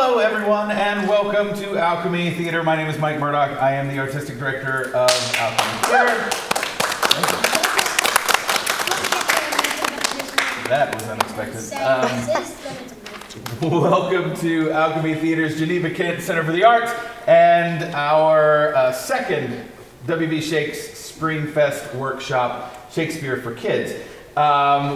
Hello, everyone, and welcome to Alchemy Theater. My name is Mike Murdoch. I am the artistic director of Alchemy Theater. That was unexpected. Welcome to Alchemy Theater's Geneva Kent Center for the Arts and our second W.B. Shakes Springfest workshop, Shakespeare for Kids.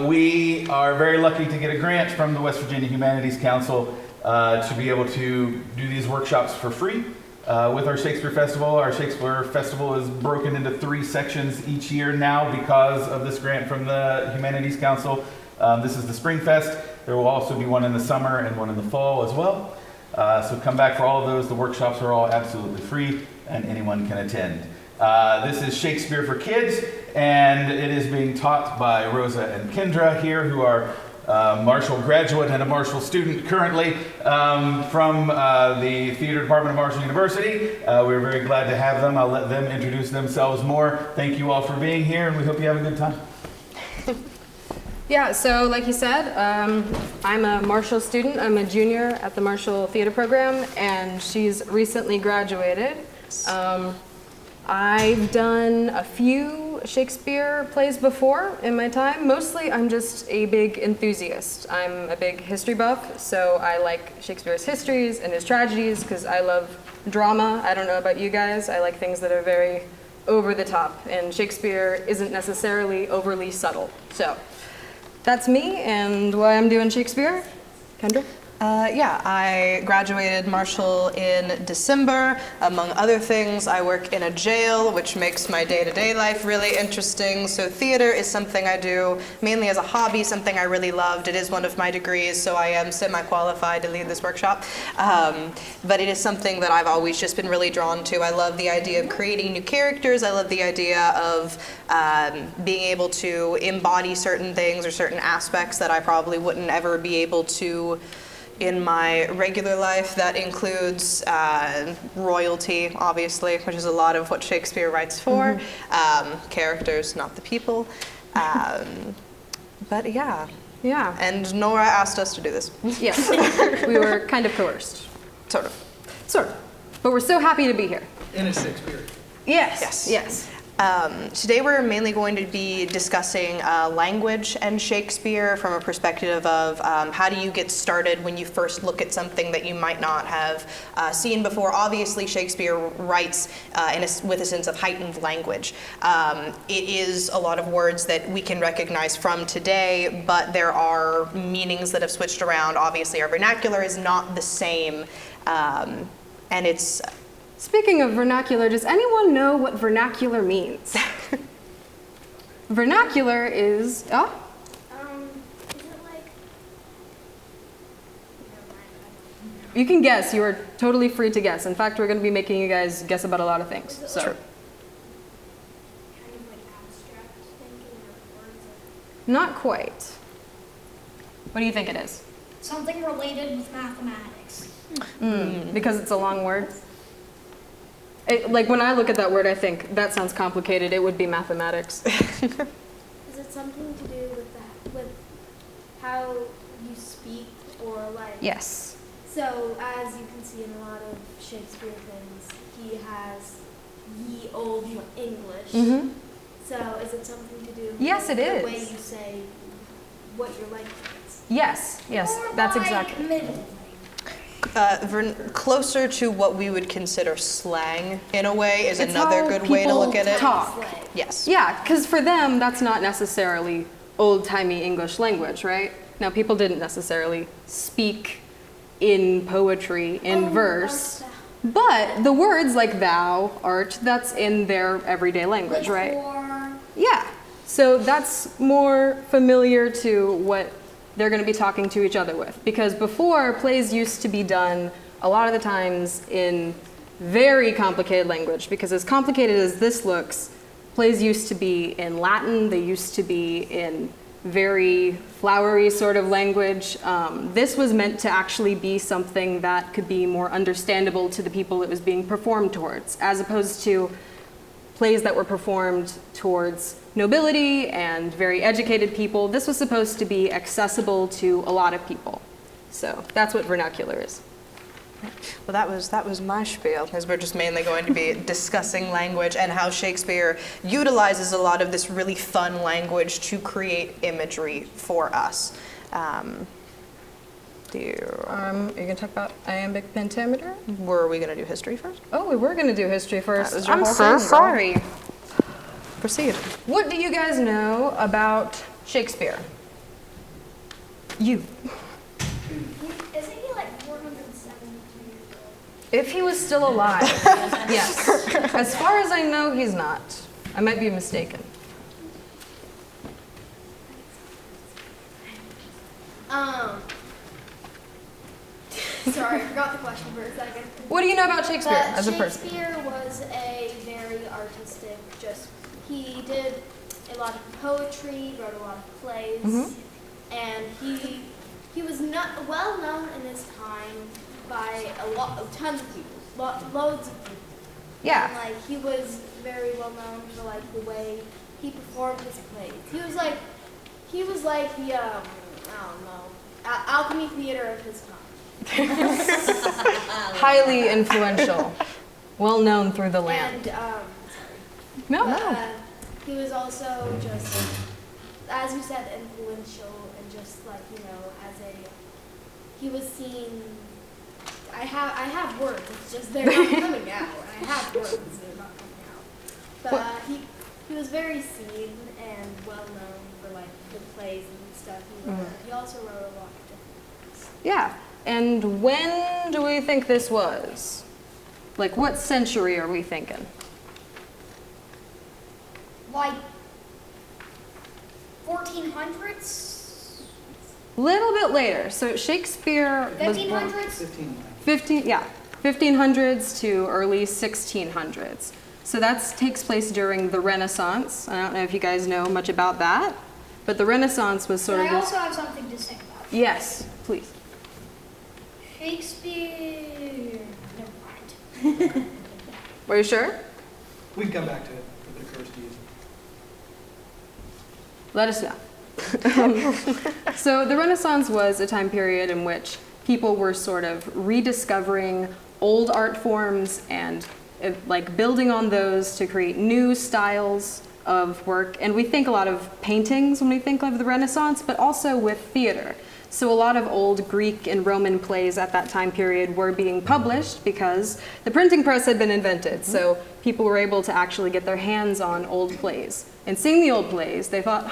We are very lucky to get a grant from the West Virginia Humanities Council to be able to do these workshops for free with our Shakespeare Festival. Our Shakespeare Festival is broken into 3 sections each year now because of this grant from the Humanities Council. This is the Springfest. There will also be one in the summer and one in the fall as well. So come back for all of those. The workshops are all absolutely free and anyone can attend. This is Shakespeare for Kids, and it is being taught by Roza and Kendra here, who are Marshall graduate and a Marshall student currently from the Theater Department of Marshall University. We're very glad to have them. I'll let them introduce themselves more. Thank you all for being here, and we hope you have a good time. Yeah, so like you said, I'm a Marshall student. I'm a junior at the Marshall Theater Program, and she's recently graduated. I've done a few Shakespeare plays before in my time. Mostly I'm just a big enthusiast. I'm a big history buff, so I like Shakespeare's histories and his tragedies because I love drama. I don't know about you guys. I like things that are very over the top, and Shakespeare isn't necessarily overly subtle. So that's me and why I'm doing Shakespeare. Kendra? Yeah, I graduated Marshall in December. Among other things, I work in a jail, which makes my day-to-day life really interesting. So theater is something I do mainly as a hobby, something I really loved. It is one of my degrees, so I am semi-qualified to lead this workshop. But it is something that I've always just been really drawn to. I love the idea of creating new characters. I love the idea of being able to embody certain things or certain aspects that I probably wouldn't ever be able to in my regular life. That includes royalty, obviously, which is a lot of what Shakespeare writes for. Characters, not the people. But yeah. Yeah. And Nora asked us to do this. Yes, we were kind of coerced. Sort of. Sort of. But we're so happy to be here. In a Shakespeare. Yes. Yes. Yes. Today we're mainly going to be discussing language and Shakespeare from a perspective of how do you get started when you first look at something that you might not have seen before. Obviously, Shakespeare writes with a sense of heightened language. It is a lot of words that we can recognize from today, but there are meanings that have switched around. Obviously, our vernacular is not the same, and it's... Speaking of vernacular, does anyone know what vernacular means? Vernacular is, Is it like... You can guess. You are totally free to guess. In fact, we're going to be making you guys guess about a lot of things. Is it So, like kind of like abstract thinking or is it not quite. What do you think it is? something related with mathematics? Because it's a long word. Like when I look at that word, I think that sounds complicated. It would be mathematics. Is it something to do with that, with how you speak or like? Yes. So as you can see in a lot of Shakespeare things, he has ye old English. Mm-hmm. So is it something to do with Yes, it the is. way you say what your language is? Yes. Yes. Or That's by exactly. middle. Closer to what we would consider slang, in a way, is It's another how good way to people look at it. talk. Yes. Yeah, because for them, that's not necessarily old-timey English language, right? Now, people didn't necessarily speak in poetry, in verse, but the words like thou, art, that's in their everyday language, right? Or Yeah. So that's more familiar to what they're going to be talking to each other with. Because before, plays used to be done a lot of the times in very complicated language. Because as complicated as this looks, plays used to be in Latin. They used to be in very flowery sort of language. This was meant to actually be something that could be more understandable to the people it was being performed towards, as opposed to plays that were performed towards nobility and very educated people. This was supposed to be accessible to a lot of people. So that's what vernacular is. Well, that was my spiel, because we're just mainly going to be discussing language and how Shakespeare utilizes a lot of this really fun language to create imagery for us. Are you gonna talk about iambic pentameter? Were we going to do history first? Oh, we were gonna do history first. That was your I'm whole so thing, girl. sorry. Proceed. What do you guys know about Shakespeare? You. Isn't he like 472 years old? If he was still alive, yes. As far as I know, he's not. I might be mistaken. Sorry, I forgot the question for a second. What do you know about Shakespeare But as a person? Shakespeare was a very artistic, he did a lot of poetry, wrote a lot of plays, and he was not well known in his time by tons of people, loads of people. Yeah. And, like, he was very well known for like the way he performed his plays. He was like the I don't know, Alchemy theater of his time. Highly influential, well known through the land. And No. he was also just, as you said, influential and just like, he was seen. I have words. It's just they're not coming out. I have words. They're not coming out. But he was very seen and well known for like the plays and stuff he wrote. He also wrote a lot of different things. Yeah. And when do we think this was? Like, what century are we thinking? Like 1400s, Little bit later. So Shakespeare was born 1500s. 1500s to early 1600s. So that takes place during the Renaissance. I don't know if you guys know much about that, but the Renaissance was sort But of I this. also have something to say about it. Yes, please. Shakespeare. Never mind. Are you sure? We can come back to it if it occurs to you. Let us know. So the Renaissance was a time period in which people were sort of rediscovering old art forms and like building on those to create new styles of work. And we think a lot of paintings when we think of the Renaissance, but also with theater. So a lot of old Greek and Roman plays at that time period were being published because the printing press had been invented. So people were able to actually get their hands on old plays. And seeing the old plays, they thought,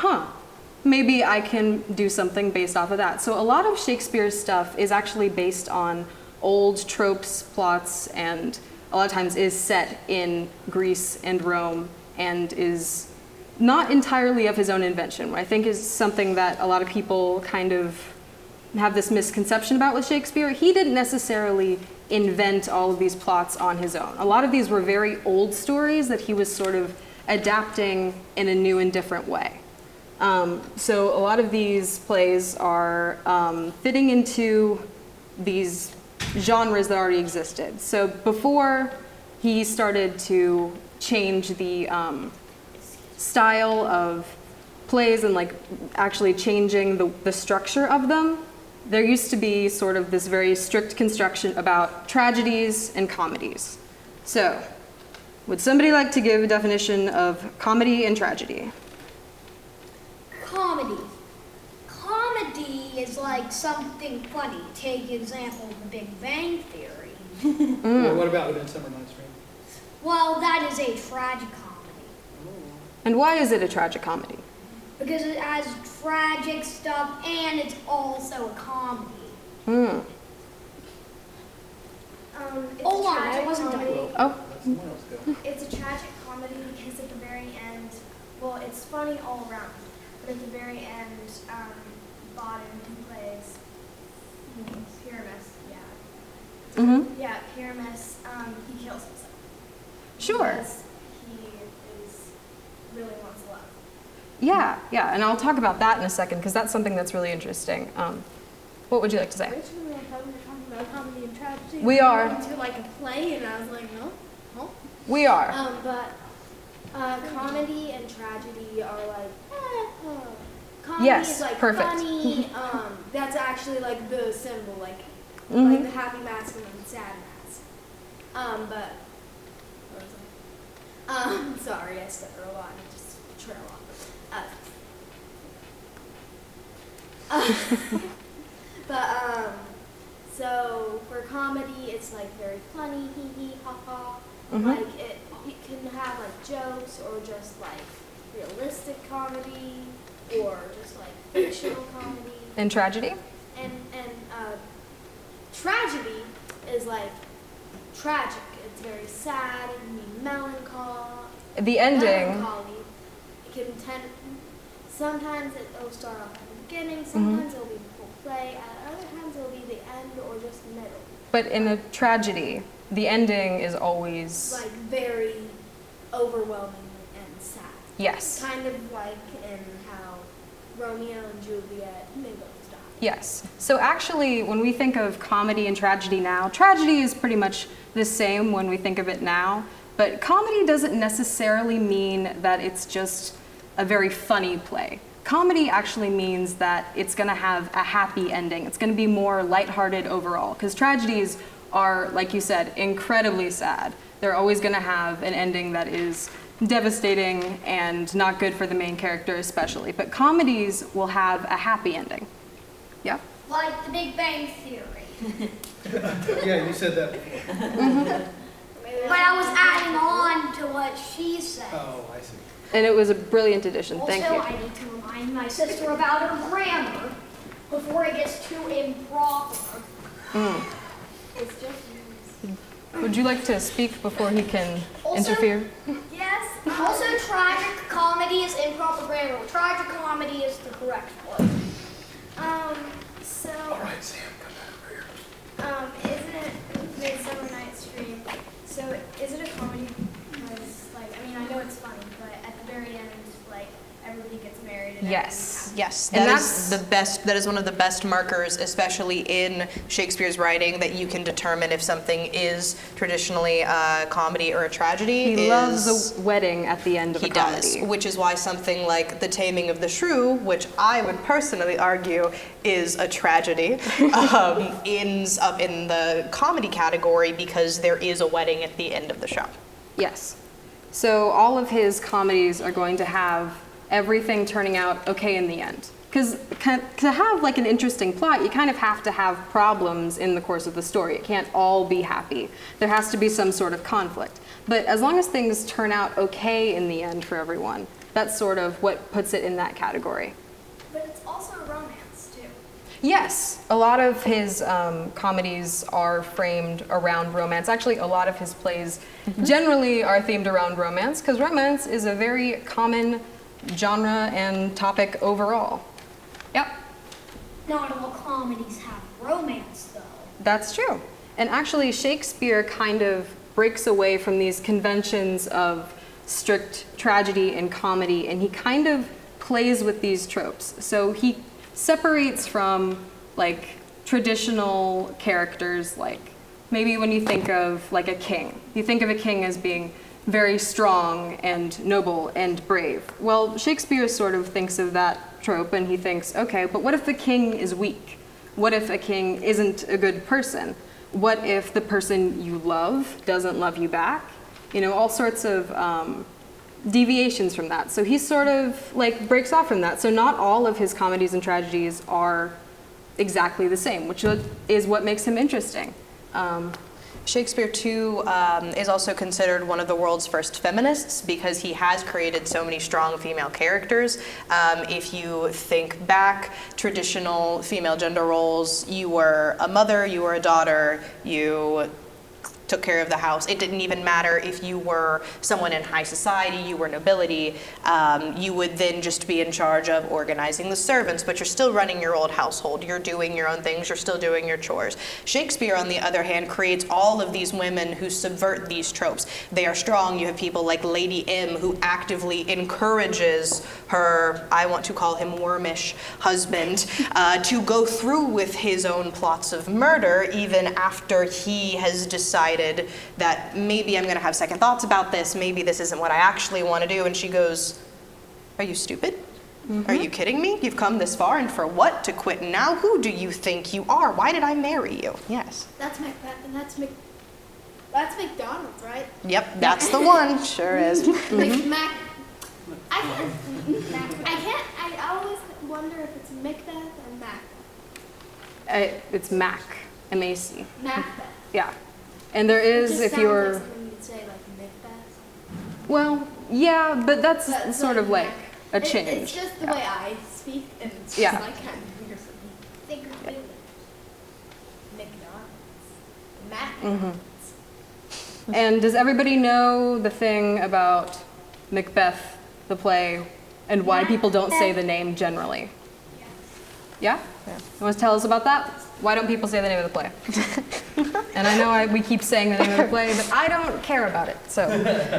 maybe I can do something based off of that. So a lot of Shakespeare's stuff is actually based on old tropes, plots, and a lot of times is set in Greece and Rome and is not entirely of his own invention, what I think is something that a lot of people kind of have this misconception about with Shakespeare. He didn't necessarily invent all of these plots on his own. A lot of these were very old stories that he was sort of adapting in a new and different way. So a lot of these plays are fitting into these genres that already existed. So before he started to change the style of plays and like actually changing the structure of them, there used to be sort of this very strict construction about tragedies and comedies. So, would somebody like to give a definition of comedy and tragedy? Comedy. Comedy is like something funny. Take example, The Big Bang Theory. Well, what about the Midsummer Night's Dream? Well, that is a tragic comedy And why is it a tragic comedy? because it has tragic stuff and it's also a comedy. It's Hold a on, tragic I wasn't done. comedy. Oh, Let someone else go. It's a tragic comedy because at the very end, well, it's funny all around, but at the very end, Bottom, who plays Pyramus, yeah, Pyramus, he kills himself. sure. Because he really wants love. Yeah, and I'll talk about that in a second because that's something that's really interesting. What would you like to say? Originally, I thought we were talking about comedy and tragedy. We are. Into like a play, and I was like, no. We are. But comedy and tragedy are like, comedy Yes, is like perfect. funny. That's actually like the symbol, like like the happy mask and then sad mask. But what was I? Sorry, I stutter a lot and just trail off. So for comedy, it's like very funny, hee hee, ha ha. Like it can have like jokes or just like realistic comedy or just like fictional comedy. And tragedy? And tragedy is like tragic. It's very sad. It can be melancholy. The ending. Melancholy. It can sometimes it'll start off at the beginning. Sometimes it'll be the full play. At other times it'll be the end or just the middle. But in a tragedy, the ending is always... Like very overwhelming and sad. Yes. Kind of like in how Romeo and Juliet, they both die. Yes. So actually, when we think of comedy and tragedy now, tragedy is pretty much the same when we think of it now, but comedy doesn't necessarily mean that it's just a very funny play. Comedy actually means that it's going to have a happy ending. It's going to be more lighthearted overall, because tragedies are, like you said, incredibly sad. They're always going to have an ending that is devastating and not good for the main character especially. But comedies will have a happy ending. Yeah? Like the Big Bang Theory. Yeah, you said that before. But I was adding on to what she said. Oh, I see. And it was a brilliant addition. Also, Thank you. I need to remind my sister about her grammar before it gets too improper. It's just Would you like to speak before he can Also- interfere? Yes. Also, tragic comedy is improper grammar. Tragic comedy is the correct word. So All right, Sam, come back over here. isn't it Midsummer Night's Dream? So is it a comedy? Because like I mean I know it's funny, but at the very end, like everybody gets married. And Yes. Yes, And that is the best. That is one of the best markers, especially in Shakespeare's writing, that you can determine if something is traditionally a comedy or a tragedy. He loves a wedding at the end of He a comedy. does, which is why something like The Taming of the Shrew, which I would personally argue is a tragedy, ends up in the comedy category because there is a wedding at the end of the show. Yes. So all of his comedies are going to have everything turning out okay in the end. Because to have like an interesting plot, you kind of have to have problems in the course of the story. It can't all be happy. There has to be some sort of conflict. But as long as things turn out okay in the end for everyone, that's sort of what puts it in that category. But it's also a romance too. Yes, a lot of his comedies are framed around romance. Actually, a lot of his plays generally are themed around romance, because romance is a very common genre and topic overall. Yep, Not all comedies have romance, though. that's true. And actually, Shakespeare kind of breaks away from these conventions of strict tragedy and comedy, and he kind of plays with these tropes. So he separates from like traditional characters, like maybe when you think of like a king, you think of a king as being very strong and noble and brave. Well, Shakespeare sort of thinks of that trope and he thinks, okay, but what if the king is weak? What if a king isn't a good person? What if the person you love doesn't love you back? You know, all sorts of deviations from that. So he sort of like breaks off from that. So not all of his comedies and tragedies are exactly the same, which is what makes him interesting. Shakespeare, too, is also considered one of the world's first feminists because he has created so many strong female characters. If you think back, traditional female gender roles, you were a mother, you were a daughter, you took care of the house. It didn't even matter if you were someone in high society, you were nobility, you would then just be in charge of organizing the servants, but you're still running your old household. You're doing your own things, you're still doing your chores. Shakespeare, on the other hand, creates all of these women who subvert these tropes. They are strong. You have people like Lady M, who actively encourages her, I want to call him wormish husband, to go through with his own plots of murder, even after he has decided that maybe I'm going to have second thoughts about this, maybe this isn't what I actually want to do, and she goes, "Are you stupid? Are you kidding me? You've come this far, and for what? To quit now? Who do you think you are? Why did I marry you? Yes. That's Macbeth, and that's McDonald's, right? Yep, that's the one. Sure is. I always wonder if it's Macbeth or Macbeth. It's Mac, M-A-C. Macbeth. Yeah. And there is, It just if sounds you're, like something you'd say, like Macbeth. well, yeah, but that's But sort of like a It's change. just the way I speak, and it's just Yeah. like kind of weird for me. Think of it. McDonald's. McDonald's. And does everybody know the thing about Macbeth, the play, and why people don't say the name generally? Yeah? You want to tell us about that? Why don't people say the name of the play? And I know we keep saying the name of the play, but I don't care about it. So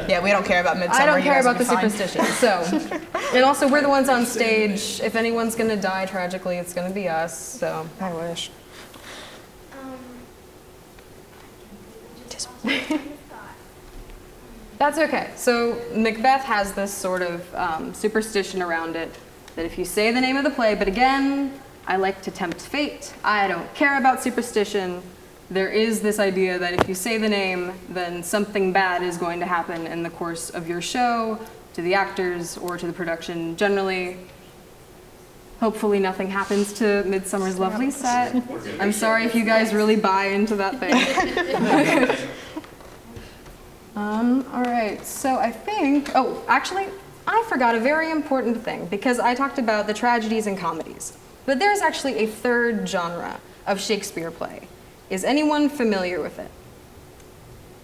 Yeah, we don't care about Midsummer. I don't You care guys will about the be fine. superstition. So, and also we're the ones on stage. If anyone's gonna die tragically, it's gonna be us. So I wish. that's okay. So Macbeth has this sort of superstition around it that if you say the name of the play, but again, I like to tempt fate. I don't care about superstition. There is this idea that if you say the name, then something bad is going to happen in the course of your show, to the actors, or to the production generally. Hopefully nothing happens to Midsummer's Lovely set. I'm sorry if you guys really buy into that thing. All right, so I think, oh, actually, I forgot a very important thing because I talked about the tragedies and comedies. But there's actually a third genre of Shakespeare play. Is anyone familiar with it?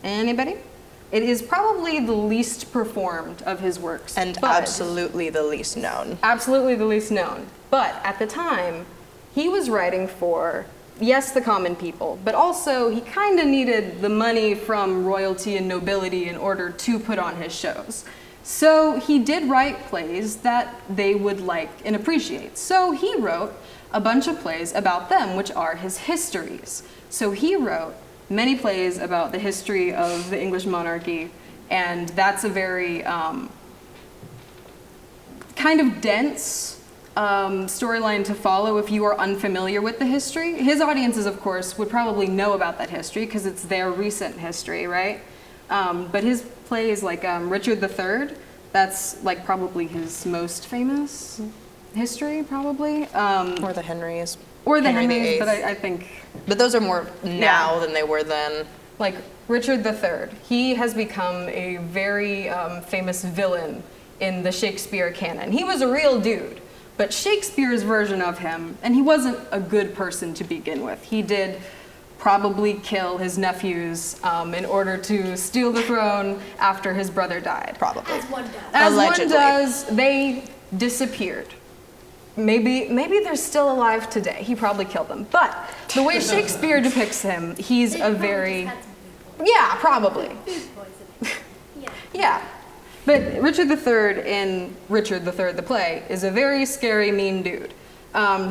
Anybody? It is probably the least performed of his works. And but- absolutely the least known. Absolutely the least known. But at the time, he was writing for, yes, the common people, but also he kind of needed the money from royalty and nobility in order to put on his shows. So he did write plays that they would like and appreciate. So he wrote a bunch of plays about them, which are his histories. So he wrote many plays about the history of the English monarchy, and that's a very kind of dense storyline to follow if you are unfamiliar with the history. His audiences, of course, would probably know about that history because it's their recent history, right? But his plays like Richard III, that's like probably his most famous history, probably. Or the Henrys. Or the Henry Henrys, VIII. but I think But those are more now than they were then. like Richard III, he has become a very famous villain in the Shakespeare canon. He was a real dude, but Shakespeare's version of him, and he wasn't a good person to begin with. He did probably kill his nephews in order to steal the throne after his brother died. Probably. As one does. As Allegedly. one does, they disappeared. Maybe they're still alive today. He probably killed them. But the way Shakespeare depicts him, he's They a probably very, just had some yeah, probably. food poisoning. Yeah. Yeah. But Richard III in Richard III the play is a very scary, mean dude.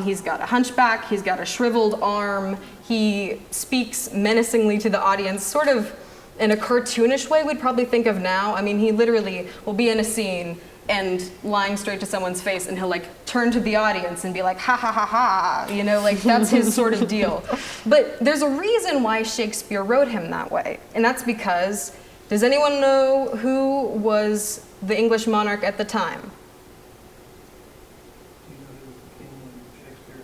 He's got a hunchback, he's got a shriveled arm, he speaks menacingly to the audience, sort of in a cartoonish way we'd probably think of now. I mean, he literally will be in a scene and lying straight to someone's face and he'll like turn to the audience and be like, ha ha ha ha, you know, like that's his sort of deal. But there's a reason why Shakespeare wrote him that way, and that's because, does anyone know who was the English monarch at the time? Do you know who King when Shakespeare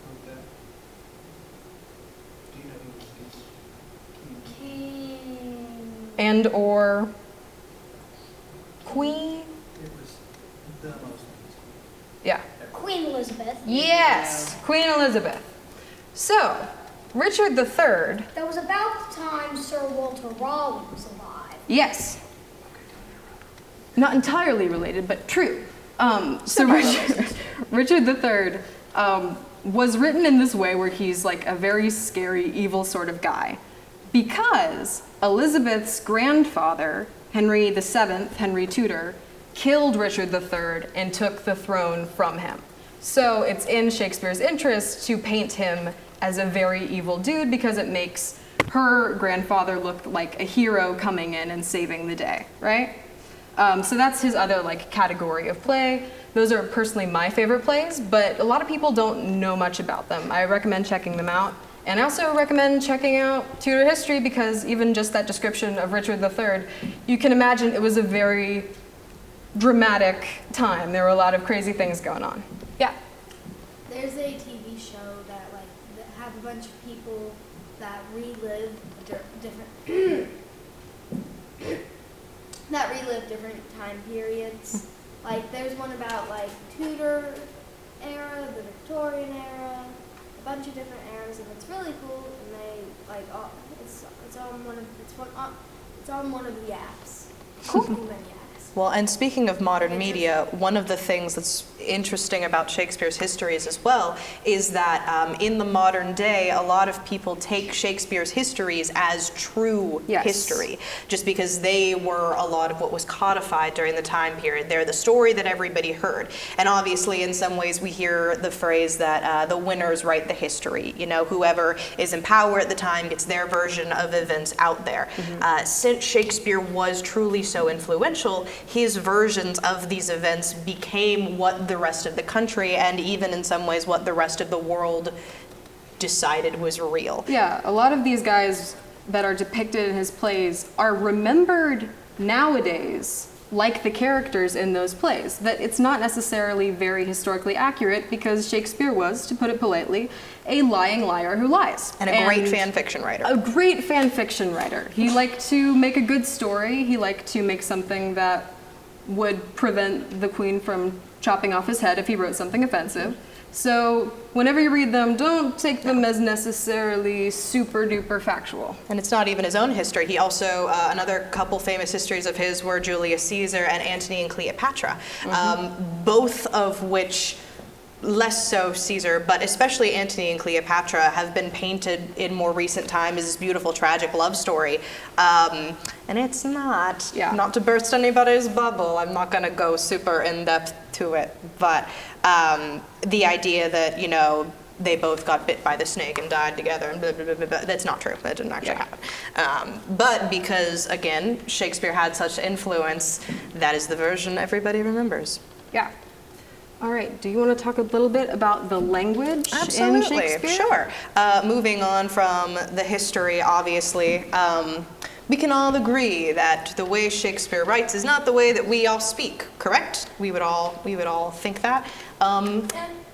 wrote that? Do you know who was King? And or Queen? It was the most famous. Yeah. Queen Elizabeth. Yes, Queen Elizabeth. So, Richard III, That was about the time Sir Walter Raleigh was alive. yes. Not entirely related, but true. So Richard III was written in this way where he's like a very scary, evil sort of guy. Because Elizabeth's grandfather, Henry VII, Henry Tudor, killed Richard III and took the throne from him. So it's in Shakespeare's interest to paint him as a very evil dude because it makes her grandfather look like a hero coming in and saving the day, right? So that's his other like category of play. Those are personally my favorite plays, but a lot of people don't know much about them. I recommend checking them out. And I also recommend checking out Tudor history because even just that description of Richard III, you can imagine it was a very dramatic time. There were a lot of crazy things going on. Yeah. There's a TV show that have a bunch of people that relive different time periods. Like there's one about like Tudor era, the Victorian era, a bunch of different eras, and it's really cool. And they like it's on one of the apps. Cool. Many apps. Well, and speaking of modern media, one of the things that's interesting about Shakespeare's histories as well is that in the modern day, a lot of people take Shakespeare's histories as true history, just because they were a lot of what was codified during the time period. They're the story that everybody heard. And obviously, in some ways, we hear the phrase that the winners write the history. You know, whoever is in power at the time gets their version of events out there. Since Shakespeare was truly so influential, his versions of these events became what the rest of the country, and even in some ways what the rest of the world, decided was real. Yeah, a lot of these guys that are depicted in his plays are remembered nowadays like the characters in those plays. That it's not necessarily very historically accurate because Shakespeare was, to put it politely, a lying liar who lies. And a great fan fiction writer. A great fan fiction writer. He liked to make a good story. He liked to make something that would prevent the queen from chopping off his head if he wrote something offensive. So whenever you read them, don't take them as necessarily super duper factual. And it's not even his own history. He also, another couple famous histories of his were Julius Caesar and Antony and Cleopatra, both of which, less so Caesar, but especially Antony and Cleopatra, have been painted in more recent time as this beautiful tragic love story. And it's not, not to burst anybody's bubble, I'm not gonna go super in depth to it, but the idea that, you know, they both got bit by the snake and died together, and blah, blah, blah, blah, blah. That's not true. That didn't actually happen. But because, again, Shakespeare had such influence, that is the version everybody remembers. Yeah. All right, do you want to talk a little bit about the language in Shakespeare? Sure. Moving on from the history, obviously, we can all agree that the way Shakespeare writes is not the way that we all speak, correct? We would all think that.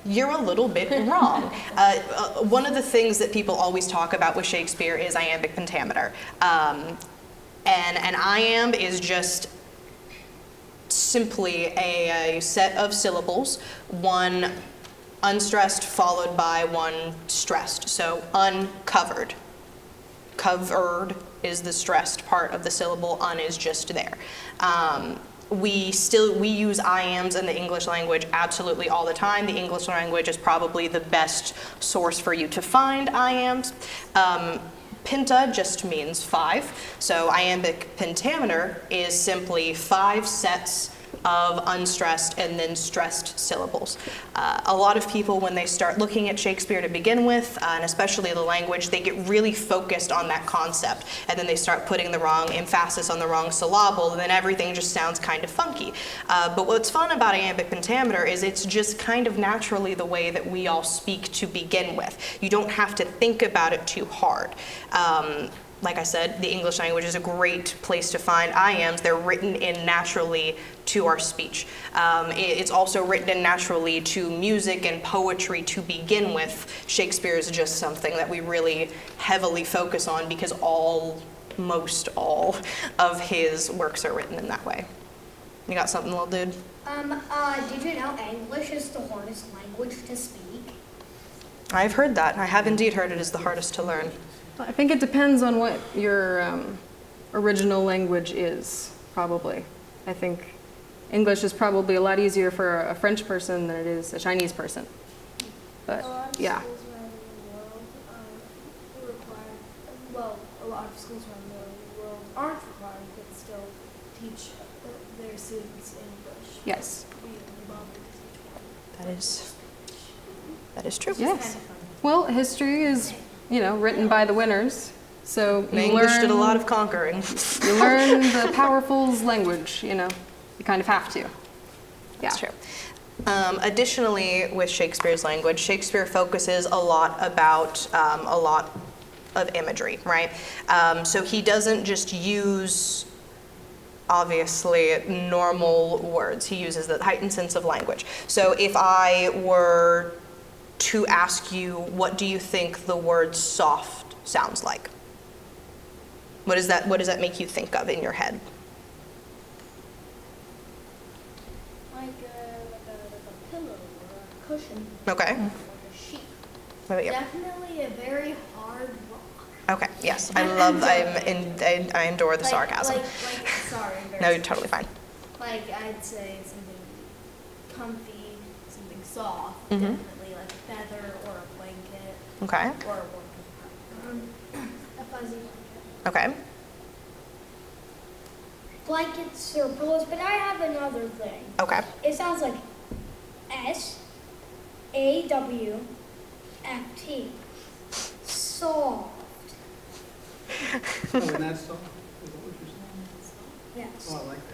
You're a little bit wrong. One of the things that people always talk about with Shakespeare is iambic pentameter. And an iamb is just simply a set of syllables, one unstressed followed by one stressed. So uncovered. Covered is the stressed part of the syllable, un is just there. We use iambs in the English language absolutely all the time. The English language is probably the best source for you to find iambs. Penta just means 5, so iambic pentameter is simply 5 sets of unstressed and then stressed syllables. A lot of people, when they start looking at Shakespeare to begin with, and especially the language, they get really focused on that concept, and then they start putting the wrong emphasis on the wrong syllable, and then everything just sounds kind of funky. But what's fun about iambic pentameter is it's just kind of naturally the way that we all speak to begin with. You don't have to think about it too hard. Like I said, the English language is a great place to find iambs. They're written in naturally to our speech. It's also written in naturally to music and poetry to begin with. Shakespeare is just something that we really heavily focus on because most all of his works are written in that way. You got something, little dude? Did you know English is the hardest language to speak? I've heard that. I have indeed heard it is the hardest to learn. I think it depends on what your original language is, probably. I think English is probably a lot easier for a French person than it is a Chinese person. But, yeah. A lot of schools around the world aren't required, but still teach their students English. Yes. That is true. Yes. Well, history is, written by the winners. So the English did a lot of conquering. You learn the powerful's language, You kind of have to. That's true. Additionally, with Shakespeare's language, Shakespeare focuses a lot of imagery, right? So he doesn't just use, obviously, normal words. He uses the heightened sense of language. So if I were to ask you, what do you think the word soft sounds like? What does that make you think of in your head? Like a pillow or a cushion. Okay. Or a sheet. What about you? Definitely a very hard rock. Okay. Yes, I endure the sarcasm. Sorry. No, you're totally fine. Like, I'd say something comfy, something soft, Mhm. definitely like a feather or a blanket Okay. or a warm A fuzzy blanket. Okay. Blankets or pillows, but I have another thing. Okay. It sounds like SAWFT. Soft. Oh, and that's soft? Is that what you're saying? Yes. Oh, I like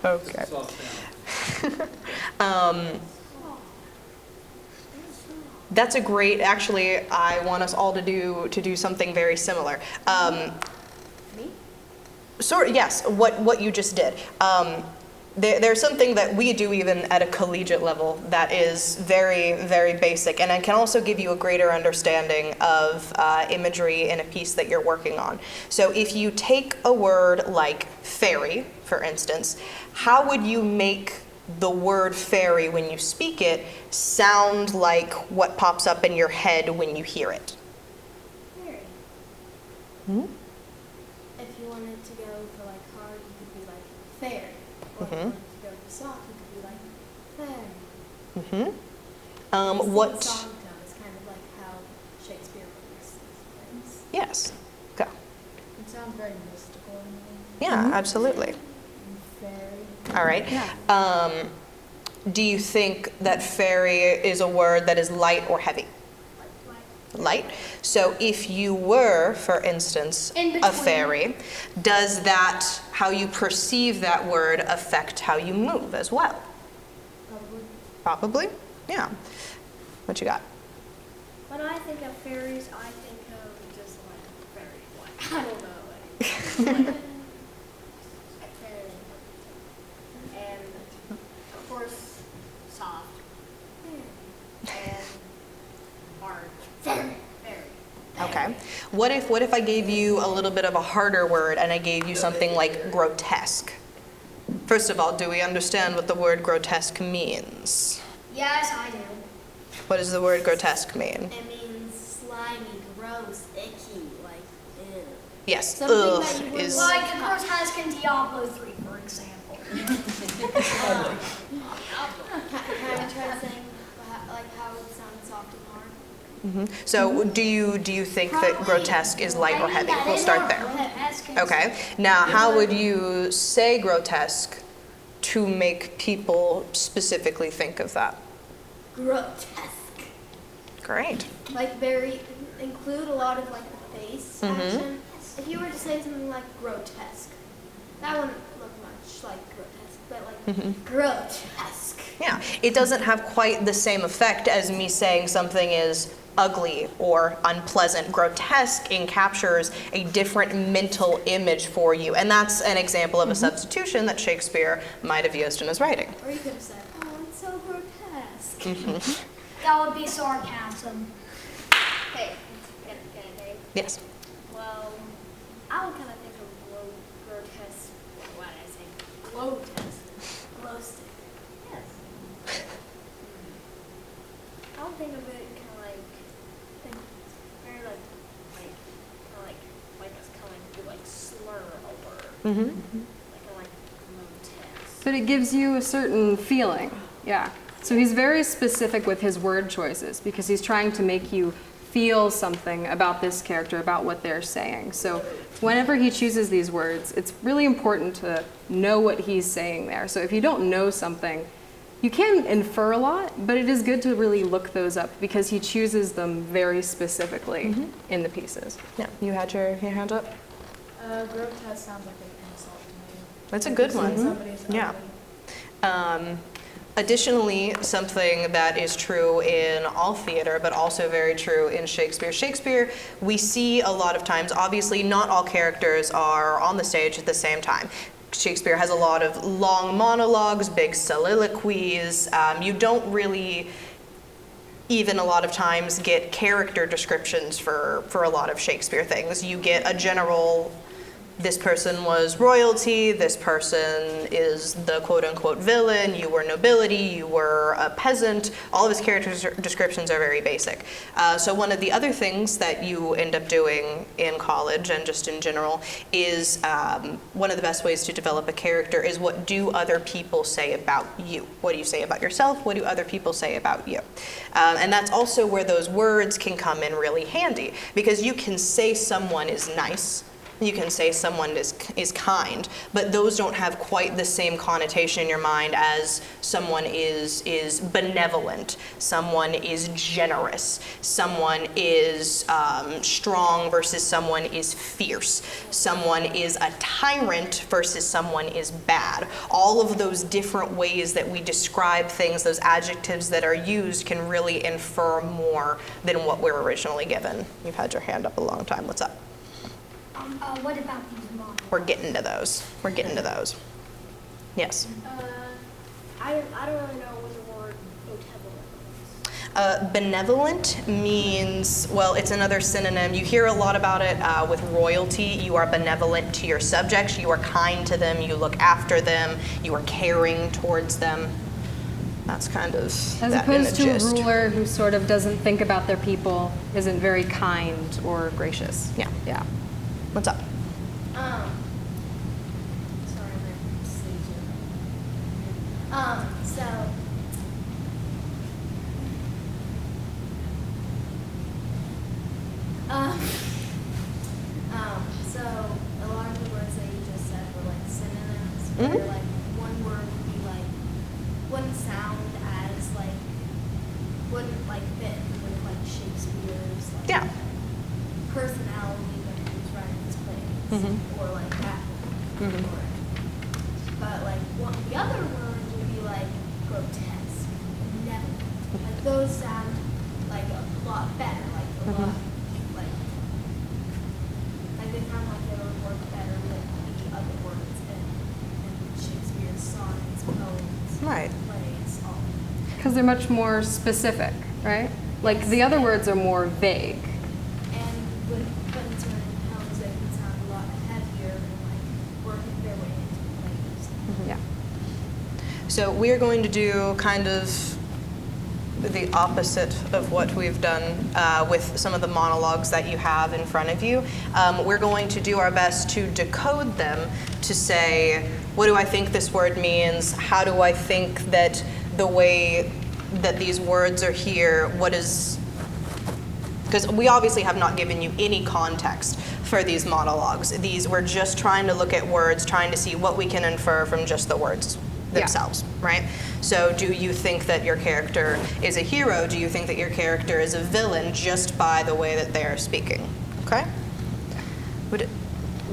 that. Okay. Soft sound. That's a great. Actually, I want us all to do something very similar. Me? Sort yes, what you just did. There's something that we do even at a collegiate level that is very, very basic, and it can also give you a greater understanding of imagery in a piece that you're working on. So if you take a word like fairy, for instance, how would you make the word fairy, when you speak it, sound like what pops up in your head when you hear it? Fairy. Hmm? If you wanted to go for like hard, you could be like fair. Or if you wanted to go for soft, you could be like fair. Mm-hmm. What? Song tone is kind of like how Shakespeare releases things. Yes. Go. It sounds very mystical to me. Yeah, absolutely. Fairy. All right. Do you think that fairy is a word that is light or heavy? Light. So if you were, for instance, In a between. fairy, does that, how you perceive that word, affect how you move as well? Probably. Yeah. What you got? When I think of fairies, I think of just like fairy, like, I don't know, like fairy. And of course, soft. And hard. Fairy. Okay. What if I gave you a little bit of a harder word and I gave you something like grotesque? First of all, do we understand what the word grotesque means? Yes, I do. What does the word grotesque mean? It means slimy, gross, icky, like, ew. Yes, Something ugh that you wouldn't is. Like the grotesque in Diablo 3, for example. Kind of try to think like how it sounds soft and hard. So do you think that grotesque is light or heavy? We'll start there. Okay. Now, how would you say grotesque to make people specifically think of that? Grotesque. Great. Like include a lot of like the face action. If you were to say something like grotesque, that wouldn't look much like grotesque, but like grotesque. Yeah. It doesn't have quite the same effect as me saying something is ugly or unpleasant. Grotesque captures a different mental image for you, and that's an example of a substitution that Shakespeare might have used in his writing. Or you could have said, oh, it's so grotesque. That would be sarcasm. Hey, can I take? Yes. Well, I would kind of think of grotesque. What did I say? Grotesque. Glow stick. Yes. I would think of it kind of like, very like us coming to like slur a word. Like grotesque. But it gives you a certain feeling. Yeah. So he's very specific with his word choices because he's trying to make you feel something about this character, about what they're saying. So whenever he chooses these words, it's really important to know what he's saying there. So if you don't know something, you can infer a lot, but it is good to really look those up because he chooses them very specifically in the pieces. Yeah. You had your hand up? Grotesque sounds like an insult to me. That's a good one. Somebody's Yeah. ugly. Additionally, something that is true in all theater, but also very true in Shakespeare. Shakespeare, we see a lot of times, obviously not all characters are on the stage at the same time. Shakespeare has a lot of long monologues, big soliloquies. You don't really even a lot of times get character descriptions for a lot of Shakespeare things. You get a general, this person was royalty, this person is the quote-unquote villain, you were nobility, you were a peasant. All of his character descriptions are very basic. So one of the other things that you end up doing in college and just in general is one of the best ways to develop a character is what do other people say about you? What do you say about yourself? What do other people say about you? And that's also where those words can come in really handy, because you can say someone is nice, you can say someone is kind, but those don't have quite the same connotation in your mind as someone is benevolent, someone is generous, someone is strong versus someone is fierce, someone is a tyrant versus someone is bad. All of those different ways that we describe things, those adjectives that are used, can really infer more than what we're originally given. You've had your hand up a long time. What's up? What about these models? We're getting to those. We're getting to those. Yes. I don't really know what the word benevolent is. Benevolent means, well, it's another synonym. You hear a lot about it with royalty. You are benevolent to your subjects. You are kind to them. You look after them. You are caring towards them. That's kind of As that in a opposed to a gist. ruler who sort of doesn't think about their people, isn't very kind or gracious. Yeah. Yeah. What's up? Sorry, I'm gonna sleep too. So a lot of the words that you just said were like synonyms, where like one word would be like, wouldn't sound as like, wouldn't like fit with like Shakespeare's like Yeah. personality when he was writing his plays, or like that one. Or, but like the other word would be like grotesque, benevolent. Like those sound like a lot better, like a lot, like they sound like they would work better with the other words in Shakespeare's sonnets, poems, Right. plays, all. Because they're much more specific, right? Like the other words are more vague. And when put into tones, they can sound a lot heavier and like working their way into plays. Yeah. So we're going to do kind of the opposite of what we've done with some of the monologues that you have in front of you. We're going to do our best to decode them to say, what do I think this word means? How do I think that the way that these words are here, what is, because we obviously have not given you any context for these monologues. We're just trying to look at words, trying to see what we can infer from just the words themselves, right? So do you think that your character is a hero? Do you think that your character is a villain just by the way that they are speaking? Okay?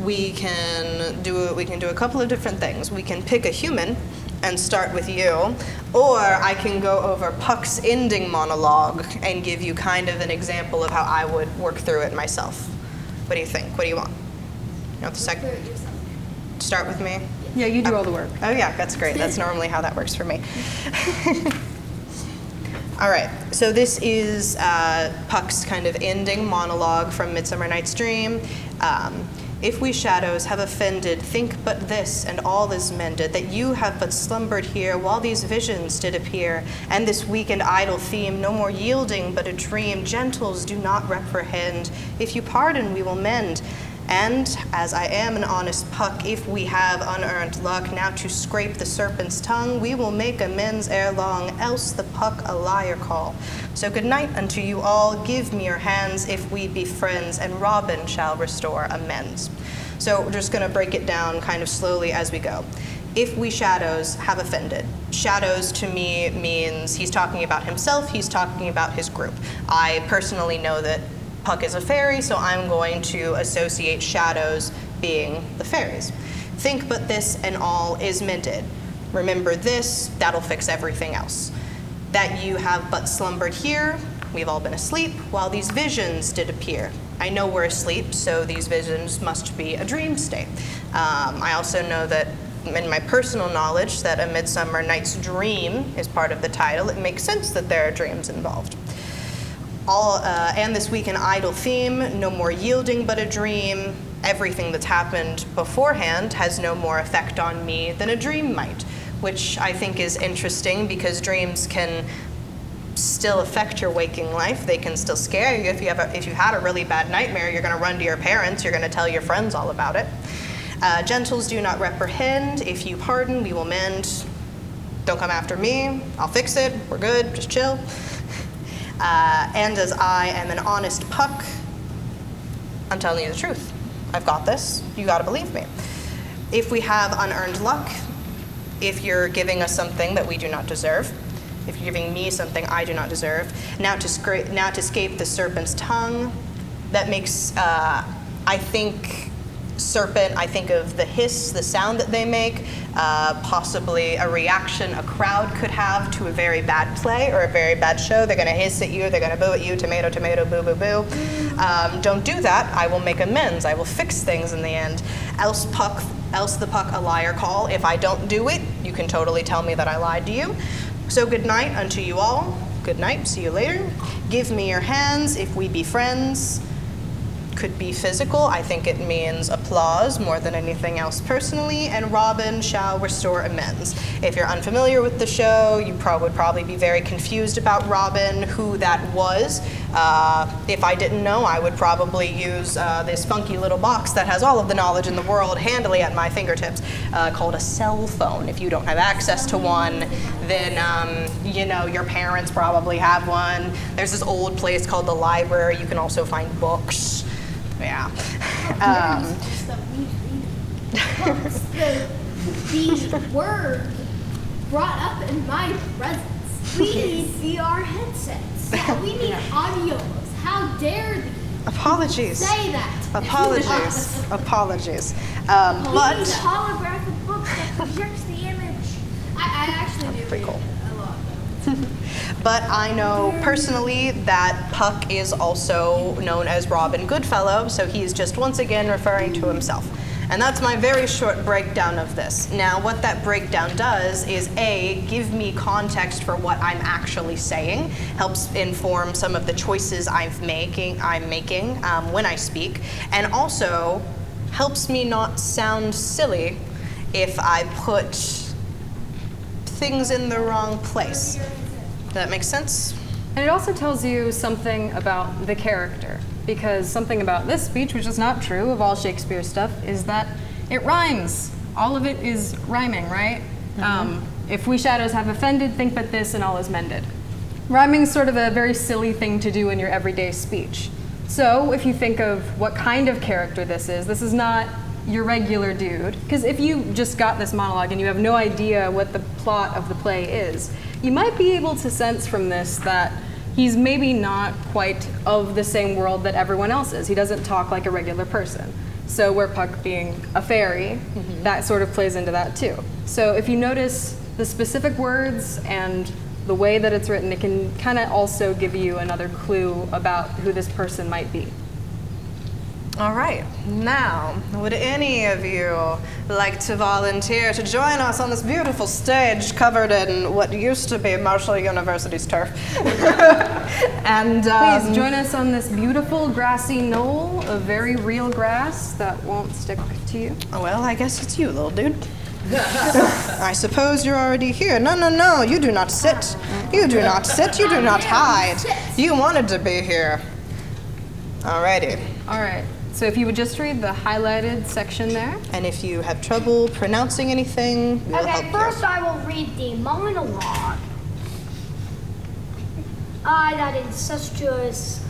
We can do a couple of different things. We can pick a human and start with you, or I can go over Puck's ending monologue and give you kind of an example of how I would work through it myself. What do you think? What do you want? You want the second? Start with me? Yeah, you do all the work. Oh yeah, that's great. That's normally how that works for me. All right, so this is Puck's kind of ending monologue from Midsummer Night's Dream. If we shadows have offended, think but this, and all is mended, that you have but slumbered here while these visions did appear, and this weak and idle theme, no more yielding but a dream. Gentles, do not reprehend. If you pardon, we will mend. And, as I am an honest Puck, if we have unearned luck now to scrape the serpent's tongue, we will make amends ere long, else the Puck a liar call. So good night unto you all, give me your hands if we be friends, and Robin shall restore amends. So we're just gonna break it down kind of slowly as we go. If we shadows have offended. Shadows to me means he's talking about himself, he's talking about his group. I personally know that Puck is a fairy, so I'm going to associate shadows being the fairies. Think but this and all is mended. Remember this, that'll fix everything else. That you have but slumbered here, we've all been asleep, while these visions did appear. I know we're asleep, so these visions must be a dream state. I also know that in my personal knowledge that A Midsummer Night's Dream is part of the title. It makes sense that there are dreams involved. And this week an idle theme, no more yielding but a dream. Everything that's happened beforehand has no more effect on me than a dream might, which I think is interesting because dreams can still affect your waking life. They can still scare you. If you had a really bad nightmare, you're going to run to your parents. You're going to tell your friends all about it. Gentles do not reprehend. If you pardon, we will mend. Don't come after me. I'll fix it. We're good. Just chill. And as I am an honest puck, I'm telling you the truth. I've got this. You got to believe me. If we have unearned luck, if you're giving us something that we do not deserve, if you're giving me something I do not deserve, now to escape the serpent's tongue, that makes, I think, serpent, I think of the hiss, the sound that they make, possibly a reaction a crowd could have to a very bad play or a very bad show. They're going to hiss at you, they're going to boo at you, tomato, tomato, boo, boo, boo. Don't do that. I will make amends. I will fix things in the end. Else the puck a liar call. If I don't do it, you can totally tell me that I lied to you. So good night unto you all. Good night. See you later. Give me your hands if we be friends. Could be physical. I think it means applause more than anything else personally. And Robin shall restore amends. If you're unfamiliar with the show, you would probably be very confused about Robin, who that was. If I didn't know, I would probably use this funky little box that has all of the knowledge in the world handily at my fingertips, called a cell phone. If you don't have access to one, then your parents probably have one. There's this old place called the library. You can also find books. Yeah. The word brought up in my presence. We need VR headsets. Yeah, we need audios. How dare thee Apologies. say that? Apologies. Apologies. We But need a holographic book that projects the image. I actually do pretty read cool. a lot. But I know personally that Puck is also known as Robin Goodfellow, so he is just once again referring to himself. And that's my very short breakdown of this. Now, what that breakdown does is A, give me context for what I'm actually saying, helps inform some of the choices I'm making when I speak, and also helps me not sound silly if I put things in the wrong place. Does that make sense? And it also tells you something about the character, because something about this speech, which is not true of all Shakespeare stuff, is that it rhymes. All of it is rhyming, right? If we shadows have offended, think but this and all is mended. Rhyming is sort of a very silly thing to do in your everyday speech. So if you think of what kind of character this is not your regular dude, because if you just got this monologue and you have no idea what the plot of the play is, you might be able to sense from this that he's maybe not quite of the same world that everyone else is. He doesn't talk like a regular person. So where Puck being a fairy, that sort of plays into that too. So if you notice the specific words and the way that it's written, it can kind of also give you another clue about who this person might be. All right, now, would any of you like to volunteer to join us on this beautiful stage covered in what used to be Marshall University's turf? And Please join us on this beautiful grassy knoll of very real grass that won't stick to you. well, I guess it's you, little dude. I suppose you're already here. No, you do not sit. You do not sit, you do not hide. You wanted to be here. Alrighty. All right, so if you would just read the highlighted section there. And if you have trouble pronouncing anything, we'll help Okay, you. first I will read the monologue. That incestuous,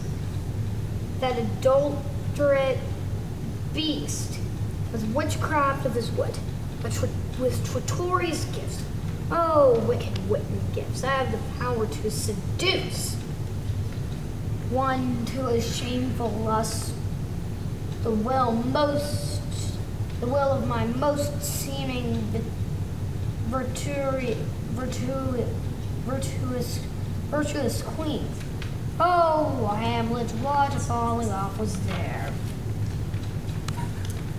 that adulterate beast, with witchcraft of his wit, with Trittori's gifts. Oh, wicked wit and gifts, I have the power to seduce. One to a shameful lust, the the will of my most seeming virtuous queen. Oh, Hamlet, what a falling off was there.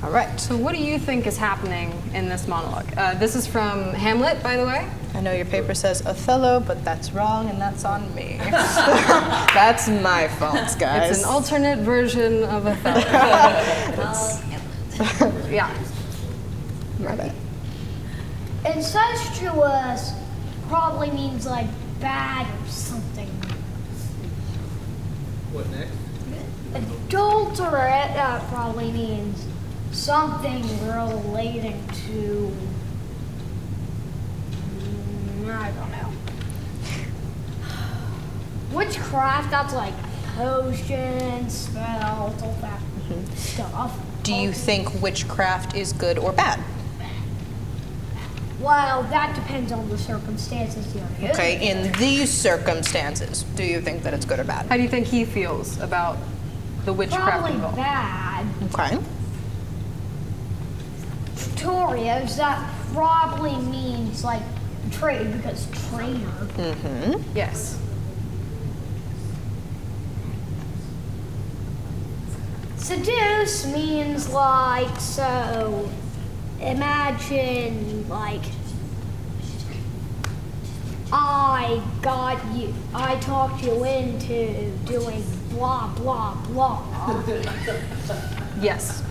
All right. So what do you think is happening in this monologue? This is from Hamlet, by the way. I know your paper says Othello, but that's wrong, and that's on me. That's my fault, guys. It's an alternate version of Othello. Yeah. My bad. Incestuous probably means like bad or something. What next? Adulterate probably means something relating to. I don't know. Witchcraft, that's like potions, spells, all that stuff. Do you think witchcraft is good or bad? Well, that depends on the circumstances you're in. Okay, in these circumstances, do you think that it's good or bad? How do you think he feels about the witchcraft Probably involved? bad. Okay. Tutorials, that probably means like trade because traitor. Mm-hmm. Yes. Seduce means like, so imagine like I talked you into doing blah blah blah. Yes.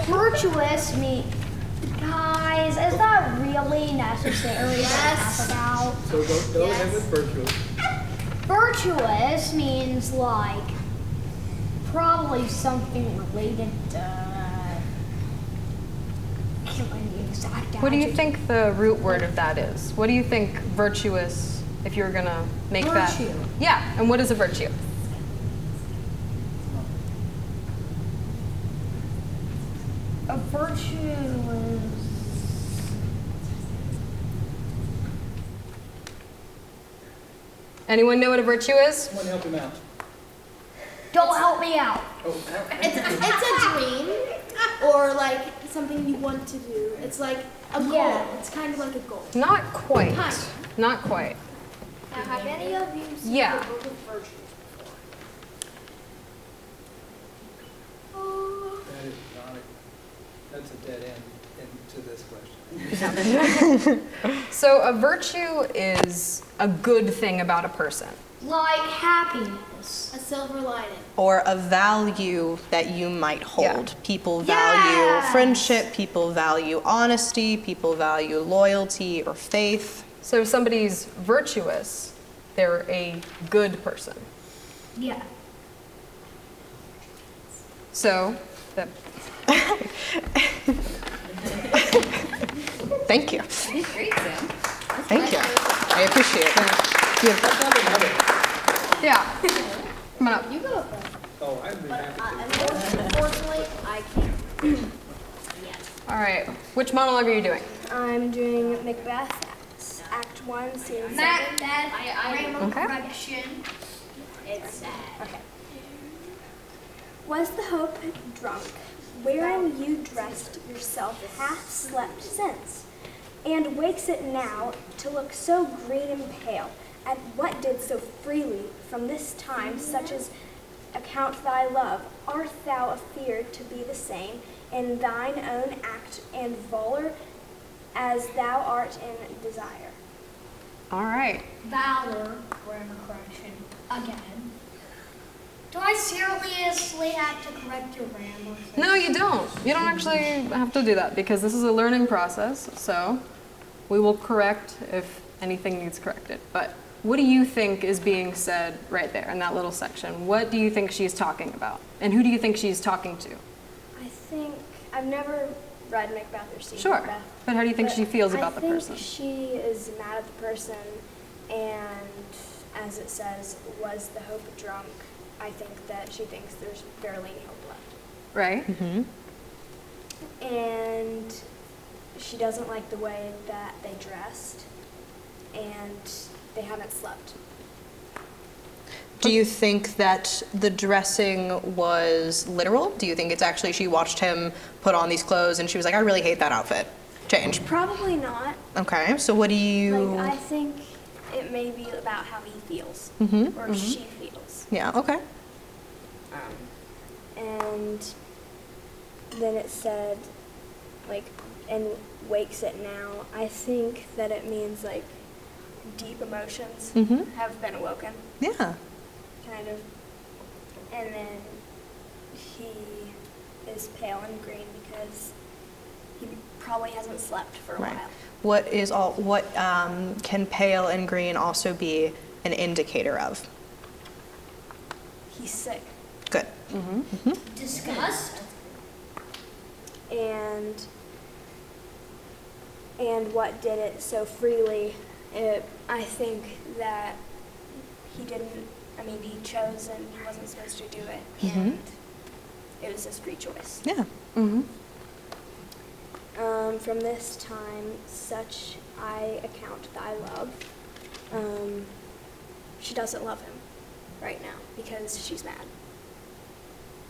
Virtuous mean, guys, is that really necessary to talk about? So go ahead with virtuous. Virtuous means like probably something related to. I can't find the exact What do you adjective. think the root word of that is? What do you think virtuous, if you were going to make that? Virtue. Yeah, and what is a virtue? A virtue is. Anyone know what a virtue is? Someone help him out. Don't help me out. Oh, It's a dream, or like something you want to do. It's like a goal. Yeah. It's kind of like a goal. Not quite. Kind. Not quite. Now, have any of you seen Yeah. the book of virtues before? that is not that's a dead end to this question. So a virtue is a good thing about a person. Like happiness. A silver lining. Or a value that you might hold. Yeah. People value Yes. friendship, people value honesty, people value loyalty or faith. So if somebody's virtuous, they're a good person. Yeah. So that Thank you. Great, Sam. Thank you. I appreciate it. yeah. Come on up. You go first. Oh, I'd be happy to. Unfortunately, I can't. All right. Which monologue are you doing? I'm doing Macbeth, Act 1, Scene 7. Random Okay. correction. It's sad. Okay. Was the hope drunk, wherein you dressed yourself hath slept since, and wakes it now to look so green and pale, at what did so freely from this time such as account thy love? Art thou afeared to be the same in thine own act and valor as thou art in desire? All right. Valor, grammar correction, again. Do I seriously have to correct your grammar? No, you don't. You don't actually have to do that because this is a learning process. So we will correct if anything needs corrected. But what do you think is being said right there in that little section? What do you think she's talking about? And who do you think she's talking to? I think, I've never read Macbeth or seen Sure. Macbeth. But how do you think But she feels about the I person? think she is mad at the person, and as it says, was the hope drunk? I think that she thinks there's barely any hope left. Right? And she doesn't like the way that they dressed, and they haven't slept. Do you think that the dressing was literal? Do you think it's actually she watched him put on these clothes and she was like, I really hate that outfit? Change. Probably not. Okay, so what do you... Like, I think it may be about how he feels, or she feels. Yeah, okay. And then it said, like, and wakes it now. I think that it means, like, deep emotions have been awoken, Yeah. kind of. And then he is pale and green because he probably hasn't slept for a Right. while. What can pale and green also be an indicator of? He's sick. Good. Disgust. And what did it so freely, I think that he didn't, he chose and he wasn't supposed to do it, and it was his free choice. Yeah. From this time, such I account thy love. She doesn't love him right now because she's mad.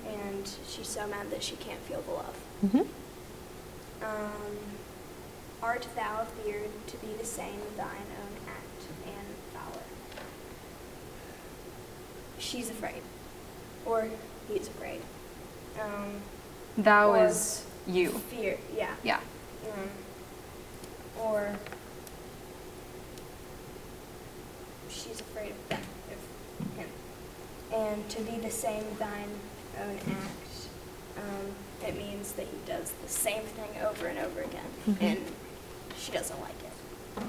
And she's so mad that she can't feel the love. Art thou feared to be the same of thine own act and power? She's afraid. Or he's afraid. Thou Or is you. Fear, yeah. Yeah. Or she's afraid of him. And to be the same of thine own act, it means that he does the same thing over and over again, and she doesn't like it.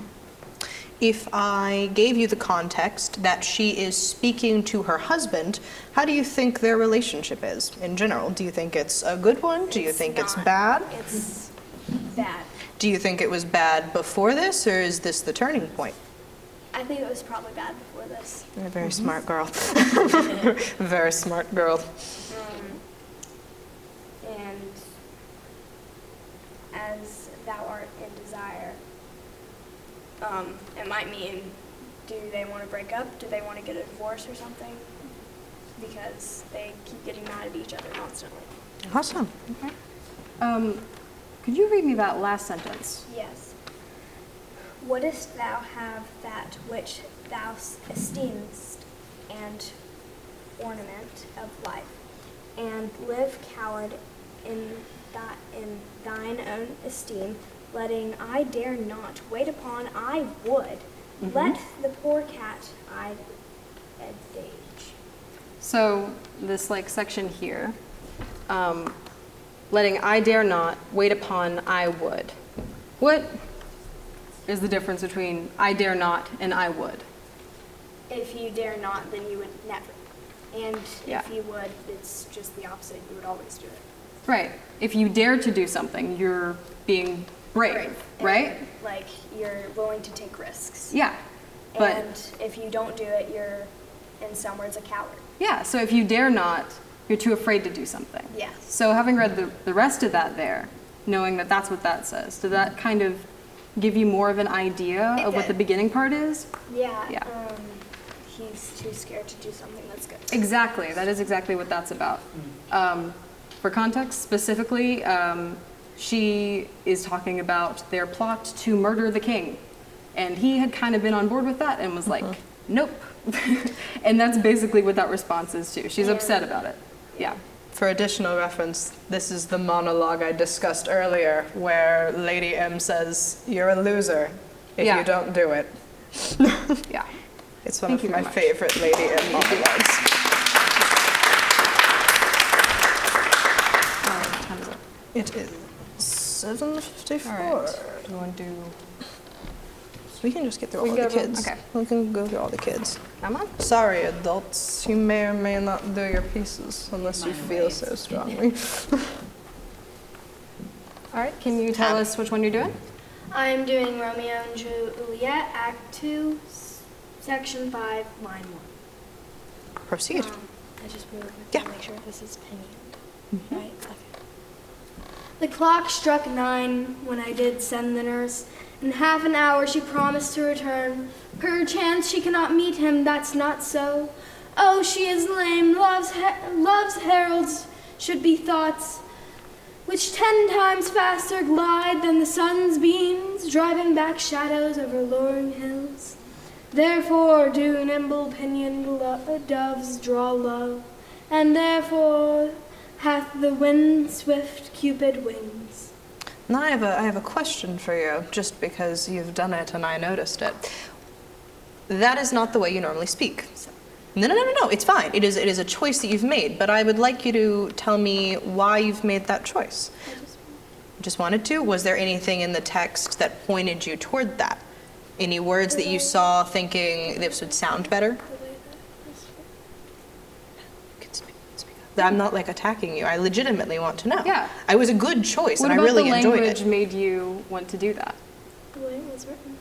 If I gave you the context that she is speaking to her husband, how do you think their relationship is in general? Do you think it's a good one? Do you think it's not. bad? It's bad. Do you think it was bad before this, or is this the turning point? I think it was probably bad before this. You're a very smart girl. Very smart girl. And as thou art in desire, it might mean, do they want to break up? Do they want to get a divorce or something? Because they keep getting mad at each other constantly. Awesome. Could you read me that last sentence? Yes. Wouldst thou have that which thou esteemest and ornament of life, and live coward in thine own esteem, letting I dare not wait upon I would, let the poor cat I adage. So this section here, letting I dare not wait upon I would. What is the difference between I dare not and I would? If you dare not, then you would never. And Yeah. if you would, it's just the opposite. You would always do it. Right. If you dare to do something, you're being brave, right? And, like, you're willing to take risks. Yeah. But And if you don't do it, you're, in some words, a coward. yeah, so if you dare not, you're too afraid to do something. Yes. So having read the rest of that there, knowing that that's what that says, did that kind of give you more of an idea It of what did. the beginning part is? Yeah. Yeah. He's too scared to do something that's good. Exactly. That is exactly what that's about. For context, specifically, she is talking about their plot to murder the king. And he had kind of been on board with that and was like, nope. And that's basically what that response is too. She's upset about it. Yeah. For additional reference, this is the monologue I discussed earlier where Lady M says, you're a loser if Yeah. you don't do it. Yeah. It's one Thank you of my very much. favorite Lady M monologues. Time is up. It is 7:54. All right. Do you want to do? We can just get through We all can the go through- kids. okay. We can go through all the kids. Come on. Sorry, adults, you may or may not do your pieces unless you feel so strongly. All right. Can you tell us which one you're doing? I'm doing Romeo and Juliet, Act 2, Section 5, Line 1. Proceed. I just really quickly Yeah. make sure this is penny. Right? Okay. The clock struck 9 when I did send the nurse. In half an hour she promised to return. Perchance she cannot meet him, that's not so. Oh, she is lame, loves heralds should be thoughts, which 10 times faster glide than the sun's beams, driving back shadows over lowering hills. Therefore do nimble-pinioned doves draw love, and therefore hath the wind swift Cupid wings. Now I have a question for you, just because you've done it and I noticed it. That is not the way you normally speak. No, it's fine. It is a choice that you've made, but I would like you to tell me why you've made that choice. Just wanted to? Was there anything in the text that pointed you toward that? Any words that you saw thinking this would sound better? I'm not like attacking you. I legitimately want to know. Yeah. It was a good choice, What and I about really the enjoyed language it. made you want to do that? The way it was written.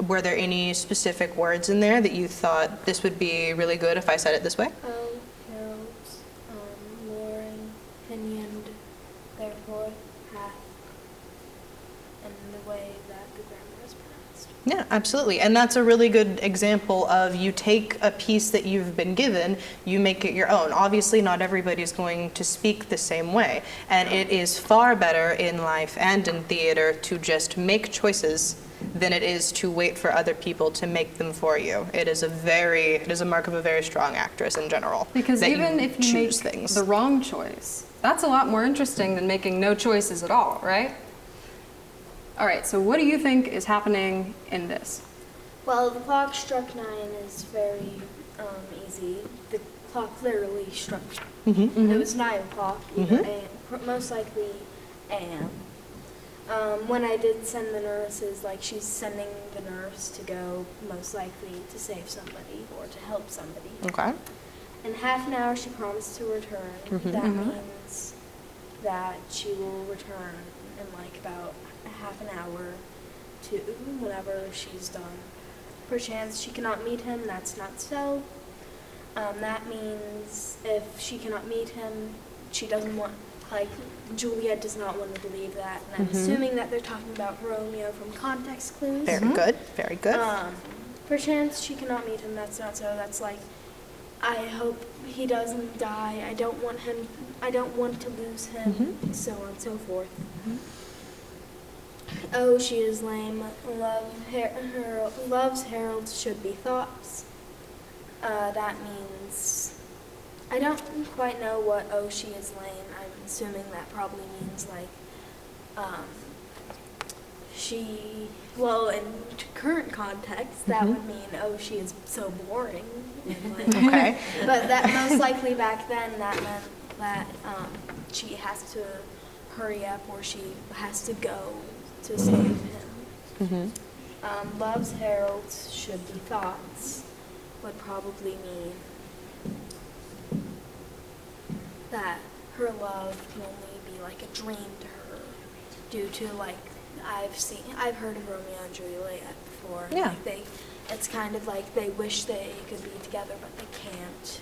Were there any specific words in there that you thought this would be really good if I said it this way? Heralds, luring, pinioned, therefore, hath, and the way that the grammar is pronounced. Yeah, absolutely. And that's a really good example of you take a piece that you've been given, you make it your own. Obviously, not everybody's going to speak the same way. And it is far better in life and in theater to just make choices than it is to wait for other people to make them for you. It is a mark of a very strong actress in general. Because that even if you make choose things. the wrong choice, that's a lot more interesting than making no choices at all, right? All right, so what do you think is happening in this? Well, the clock struck 9 is very easy. The clock literally struck. It was 9 o'clock, either most likely AM. When I did send the nurses, like she's sending the nurse to go most likely to save somebody or to help somebody. Okay. In half an hour she promised to return. That means that she will return in like about half an hour to whenever she's done. Perchance she cannot meet him, that's not so. That means if she cannot meet him, she doesn't want, like, Juliet does not want to believe that, and I'm assuming that they're talking about Romeo from context clues. Very good. Very good. Perchance she cannot meet him, that's not so. That's like, I hope he doesn't die. I don't want to lose him, so on and so forth. Oh, she is lame. Loves heralds should be thoughts. That means, I don't quite know what oh she is lame. I'm assuming that probably means like, in current context, that would mean, oh, she is so boring. And, like, Okay. But that most likely back then, that meant that she has to hurry up or she has to go to save him. Love's heralds should be thoughts would probably mean that her love can only be like a dream to her due to like I've heard of Romeo and Juliet before. Yeah. Like it's kind of like they wish they could be together but they can't.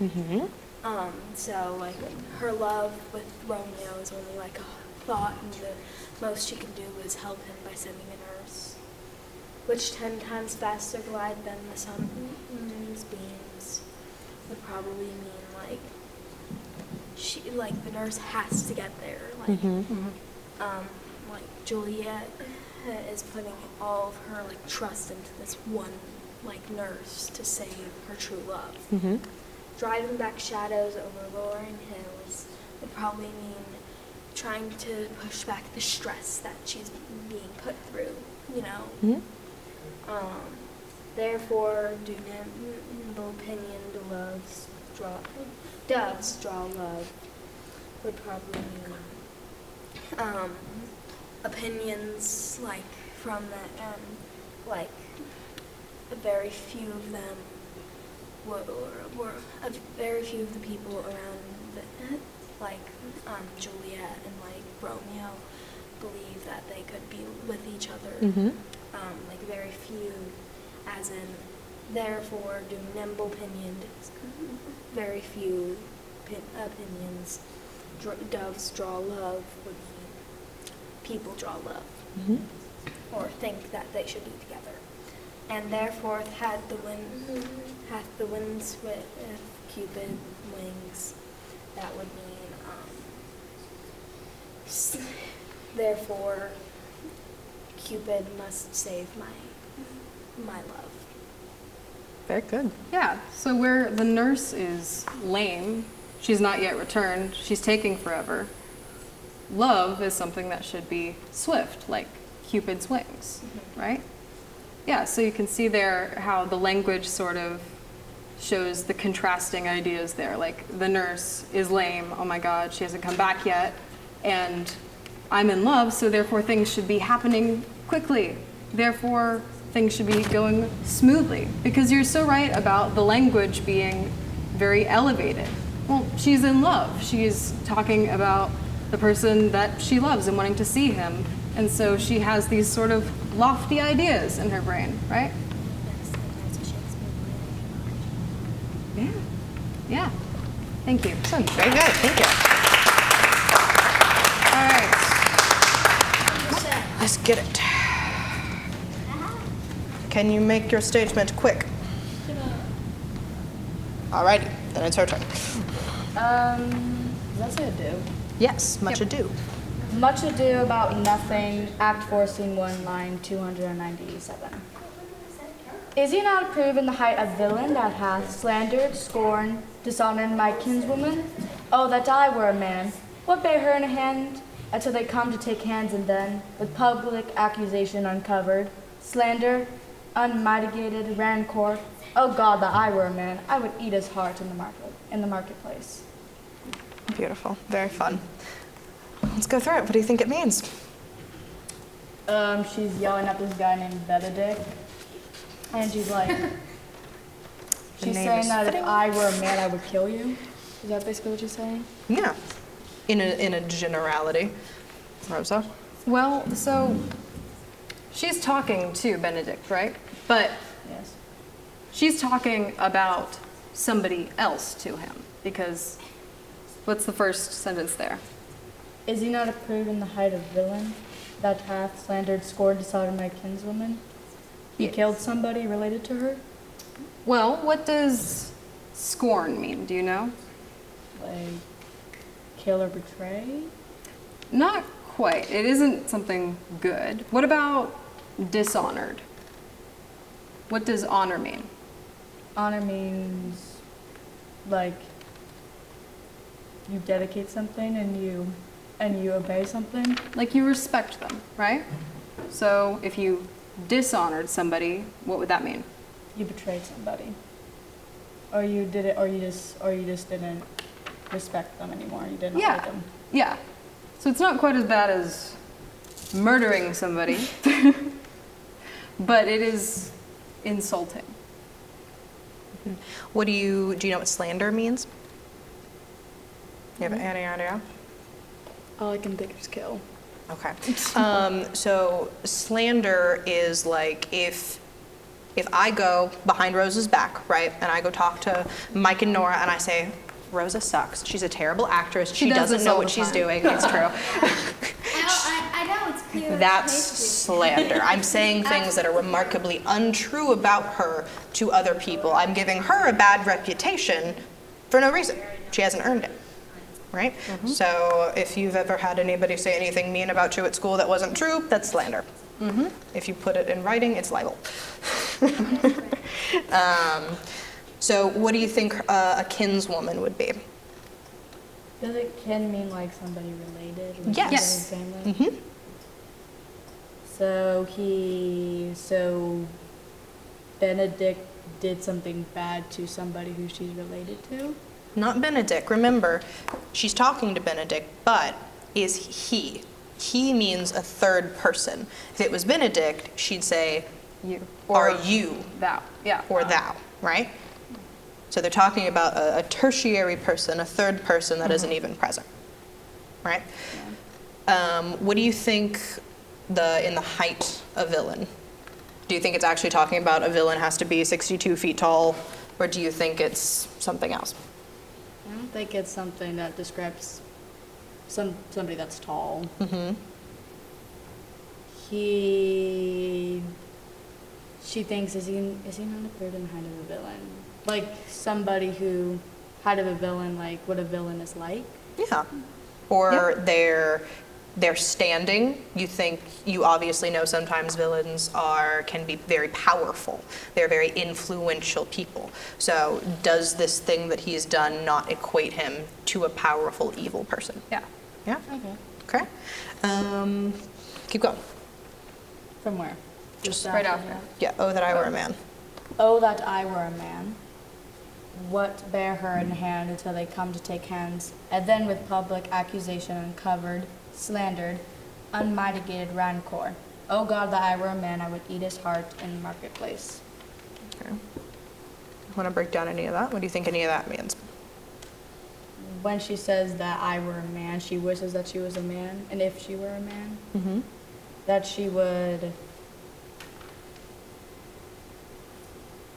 So like her love with Romeo is only like a thought, and the most she can do is help him by sending a nurse, which 10 times faster glide than the sun's beams would probably mean like the nurse has to get there. Like Juliet is putting all of her like trust into this one like nurse to save her true love. Driving back shadows over lowering hills would probably mean trying to push back the stress that she's being put through, you know. Therefore, do nimble-pinioned doves draw love would probably mean opinions like from the like very few of them were very few of the people around Juliet and like Romeo believe that they could be with each other. Like very few, as in therefore do nimble-pinioned, very few opinions. Doves draw love would mean people draw love, or think that they should be together. and therefore hath the winds with Cupid wings. That would mean, therefore, Cupid must save my love. Very good. Yeah, so where the nurse is lame, she's not yet returned, she's taking forever. Love is something that should be swift, like Cupid's wings, right? Yeah, so you can see there how the language sort of shows the contrasting ideas there. Like the nurse is lame, oh my God, she hasn't come back yet, and I'm in love, so therefore things should be happening quickly. Therefore, things should be going smoothly. Because you're so right about the language being very elevated. Well, she's in love. She's talking about the person that she loves and wanting to see him. And so she has these sort of lofty ideas in her brain, right? Yeah. Yeah. Thank you. Very good. Thank you. All right. Let's get it. Can you make your statement quick? Alrighty, then it's her turn. Does that say ado? Yes, much ado. Much ado about nothing, Act 4, Scene 1, line 297. Is he not approved in the height of villain that hath slandered, scorned, dishonored my kinswoman? Oh, that I were a man! What bear her in a hand until they come to take hands, and then, with public accusation uncovered, slander, unmitigated rancor. Oh God, that I were a man! I would eat his heart in the marketplace. Beautiful. Very fun. Let's go through it. What do you think it means? She's yelling at this guy named Benedict, and she's like, she's name saying is that fitting. if I were a man, I would kill you. Is that basically what she's saying? Yeah. In a generality. Rosa? Well, so she's talking to Benedict, right? But Yes. she's talking about somebody else to him because what's the first sentence there? Is he not approved in the height of villain that hath slandered, scorned, dishonored my kinswoman? He Yes. killed somebody related to her? Well, what does scorn mean? Do you know? Like, kill or betray? Not quite. It isn't something good. What about dishonored? What does honor mean? Honor means, like, you dedicate something and you obey something. Like you respect them, right? So if you dishonored somebody, what would that mean? You betrayed somebody. Or you did it, or you just didn't respect them anymore. You didn't honor them. Yeah. So it's not quite as bad as murdering somebody, but it is insulting. Do you know what slander means? You have any idea? All I can think is kill. Okay. So slander is like if I go behind Rosa's back, right, and I go talk to Mike and Nora and I say, Rosa sucks. She's a terrible actress. She doesn't know what she's doing. It's true. I know it's clear. That's slander. I'm saying things that are remarkably untrue about her to other people. I'm giving her a bad reputation for no reason. She hasn't earned it. Right? So if you've ever had anybody say anything mean about you at school that wasn't true, that's slander. If you put it in writing, it's libel. So what do you think a kinswoman would be? Does it kin mean like somebody related? Like Yes. somebody in family? So Benedict did something bad to somebody who she's related to? Not Benedict. Remember, she's talking to Benedict, but is he. He means a third person. If it was Benedict, she'd say, You. are you Thou. Yeah. or thou, right? So they're talking about a tertiary person, a third person that isn't even present, right? What do you think in the height of villain? Do you think it's actually talking about a villain has to be 62 feet tall, or do you think it's something else? I don't think it's something that describes somebody that's tall. she thinks, is he not approved in the height of a villain? Like somebody who height of a villain, like what a villain is like. Yeah. Or their standing. You obviously know sometimes villains can be very powerful. They're very influential people. So does this thing that he's done not equate him to a powerful evil person? Yeah. Yeah? Okay. Okay. Keep going. From where? Just right after. that? Yeah, oh, that I were a man. Oh, that I were a man. What bear her in hand until they come to take hands, and then with public accusation uncovered, slandered, unmitigated rancor. Oh God, that I were a man, I would eat his heart in the marketplace. Okay. Want to break down any of that? What do you think any of that means? When she says that I were a man, she wishes that she was a man, and if she were a man, Mm-hmm. that she would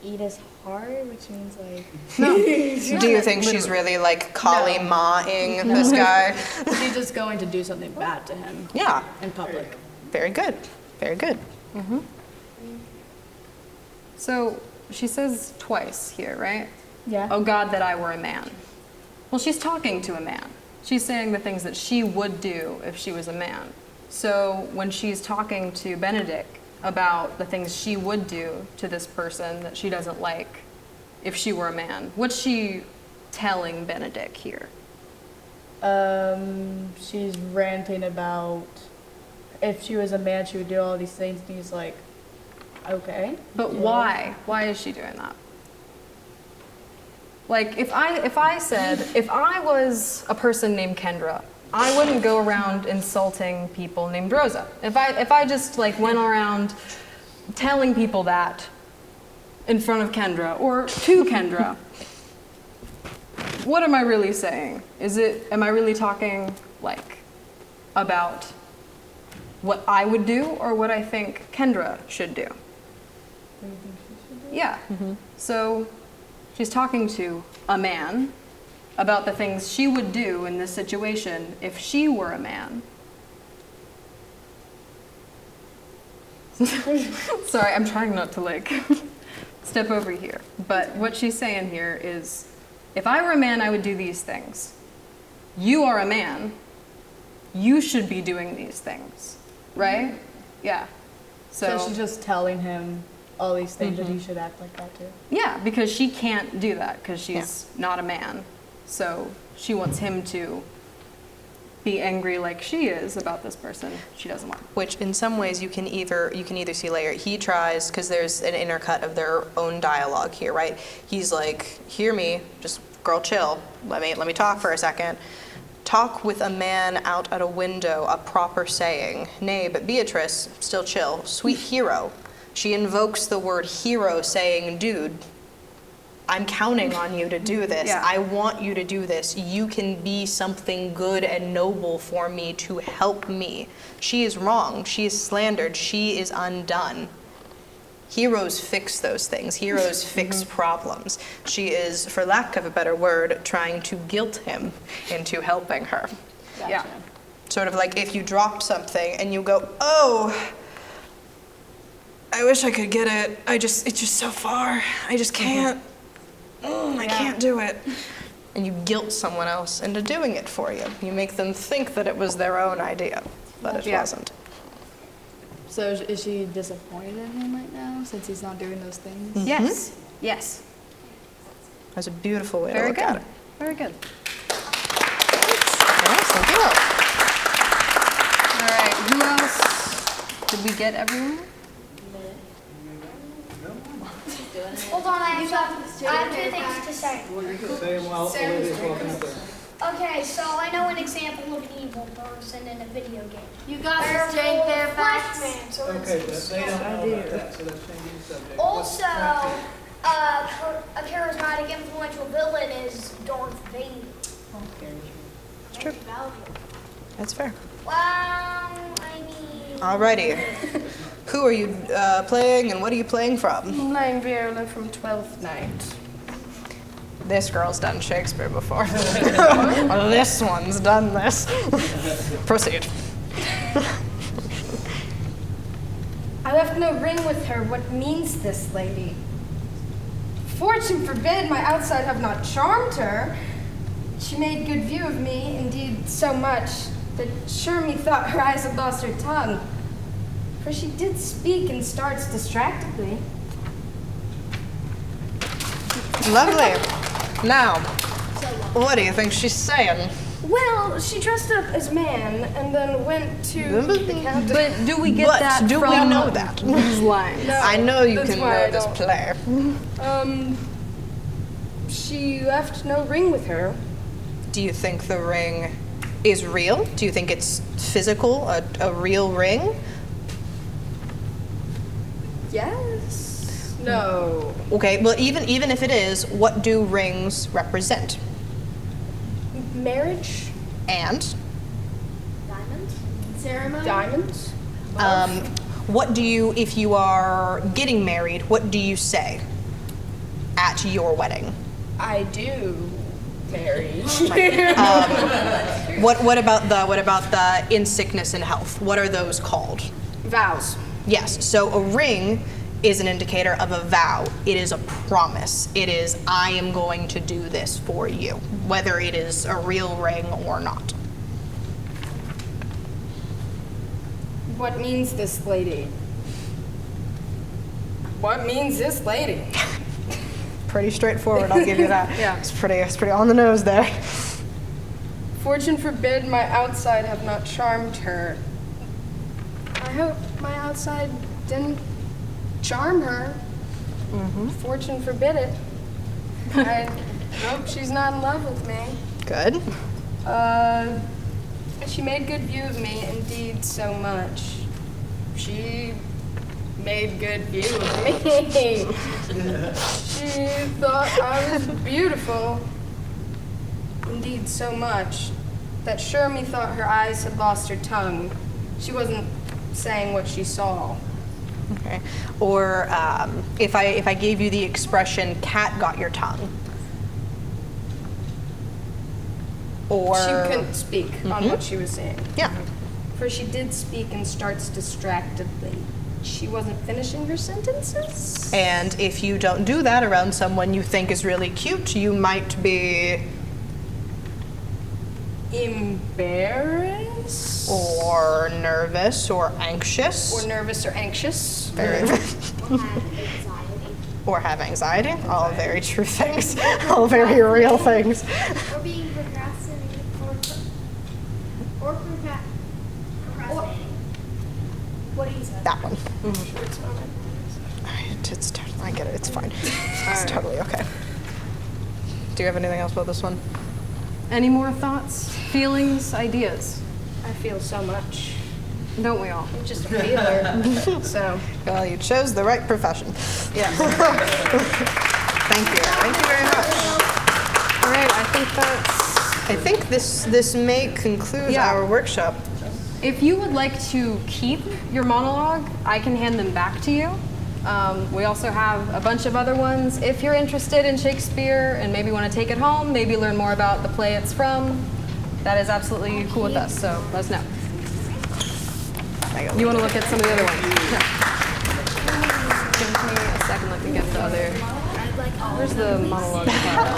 eat his heart, which means like... Do you think she's really like Kali Ma-ing this guy? She's just going to do something bad to him Yeah. in public. Very good. Very good. So she says twice here, right? Yeah. Oh God, that I were a man. Well, she's talking to a man. She's saying the things that she would do if she was a man. So when she's talking to Benedict about the things she would do to this person that she doesn't like if she were a man, what's she telling Benedict here? She's ranting about if she was a man, she would do all these things, and he's like, okay. But why? Why is she doing that? Like, if I was a person named Kendra, I wouldn't go around insulting people named Roza. If I just like went around telling people that in front of Kendra or to Kendra, what am I really saying? Am I really talking like about what I would do or what I think Kendra should do? Yeah. So she's talking to a man about the things she would do in this situation if she were a man. Sorry, I'm trying not to like step over here. But what she's saying here is, if I were a man, I would do these things. You are a man. You should be doing these things, right? Yeah. So she's just telling him all these things that he should act like that too. Yeah, because she can't do that because she's not a man. So she wants him to be angry like she is about this person she doesn't want. Which in some ways you can either see later. He tries, because there's an intercut of their own dialogue here, right? He's like, hear me, just girl chill. Let me talk for a second. Talk with a man out at a window, a proper saying. Nay, but Beatrice, still chill. Sweet hero. She invokes the word hero, saying, dude, I'm counting on you to do this. Yeah. I want you to do this. You can be something good and noble for me to help me. She is wrong. She is slandered. She is undone. Heroes fix those things. Heroes fix problems. She is, for lack of a better word, trying to guilt him into helping her. Gotcha. Yeah. Sort of like if you drop something and you go, oh, I wish I could get it. It's just so far. I just can't. I can't do it. And you guilt someone else into doing it for you. You make them think that it was their own idea, but it wasn't. So is she disappointed in him right now since he's not doing those things? Yes. Yes. That's a beautiful way to Very look at good. it. Very good. Yes, thank you. All right. Who else? Did we get everyone? Hold on, I have two things to say. Well, you can say them while Olivia's walking up there. Okay, so I know an example of an evil person in a video game. You got this, Jake. They're facts. Flashman, so Okay, it's but they don't know about that, so that's changing the subject. also, What's a charismatic, influential villain is Darth Vader. It's true. That's fair. Well, I mean... Alrighty. Who are you playing and what are you playing from? Playing Viola from 12th Night. This girl's done Shakespeare before. Well, this one's done this. Proceed. I left no ring with her. What means this, lady? Fortune forbid my outside have not charmed her. She made good view of me, indeed so much, that sure methought her eyes had lost her tongue. For she did speak and starts distractedly. Lovely. Now, what do you think she's saying? Well, she dressed up as man and then went to the count. But do we get But that do from we know that? these lines? No, I know you that's can why know I this don't. play. She left no ring with her. Do you think the ring is real? Do you think it's physical, a real ring? Yes. No. Okay, well, even if it is, what do rings represent? Marriage? And Diamonds? Ceremony? Diamonds? what do you, if you are getting married, what do you say at your wedding? I do marry. What about the in sickness and health? What are those called? Vows. Yes. So a ring is an indicator of a vow. It is a promise. It is, I am going to do this for you, whether it is a real ring or not. What means this lady? What means this lady? Pretty straightforward, I'll give you that. Yeah. It's pretty on the nose there. Fortune forbid my outside have not charmed her. I hope my outside didn't charm her. Fortune forbid it. I hope she's not in love with me. Good. She made good view of me, indeed so much. She made good view of me. She thought I was beautiful, indeed so much, that sure me thought her eyes had lost her tongue. She wasn't saying what she saw. Okay. Or if I gave you the expression "cat got your tongue," or She couldn't speak on what she was saying. yeah. For she did speak and starts distractedly. She wasn't finishing her sentences? And if you don't do that around someone you think is really cute, you might be Embarrassed? or nervous or anxious Or nervous or anxious? very or have anxiety. All very true things. All very real things. Or being procrastinating. Or procrastinating. What do you say? That one. It's totally, I get it. It's fine. It's totally okay. Do you have anything else about this one? Any more thoughts, feelings, ideas? I feel so much. Don't we all? I'm just a feeler. So, Well, you chose the right profession. yeah. Thank you. Thank you very much. All right, I think that's... I think this may conclude Yeah. our workshop. If you would like to keep your monologue, I can hand them back to you. We also have a bunch of other ones. If you're interested in Shakespeare and maybe want to take it home, maybe learn more about the play it's from, that is absolutely cool with us, so let us know. You want to look at some of the other ones? Give me a second, let me get the other. Where's the monologue?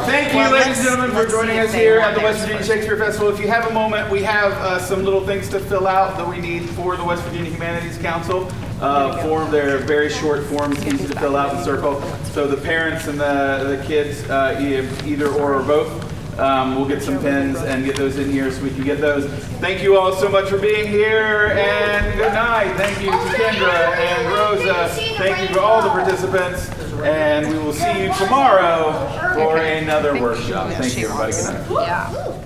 Thank you, ladies and gentlemen, for joining us here at the West Virginia Shakespeare Festival. If you have a moment, we have some little things to fill out that we need for the West Virginia Humanities Council. Form, they're very short forms, easy to fill out and circle. So the parents and the kids, either or both, we'll get some pens and get those in here so we can get those. Thank you all so much for being here, and good night. Thank you to Kendra and Roza. Thank you to all the participants, and we will see you tomorrow for another workshop. Thank you, everybody. Good night. Yeah.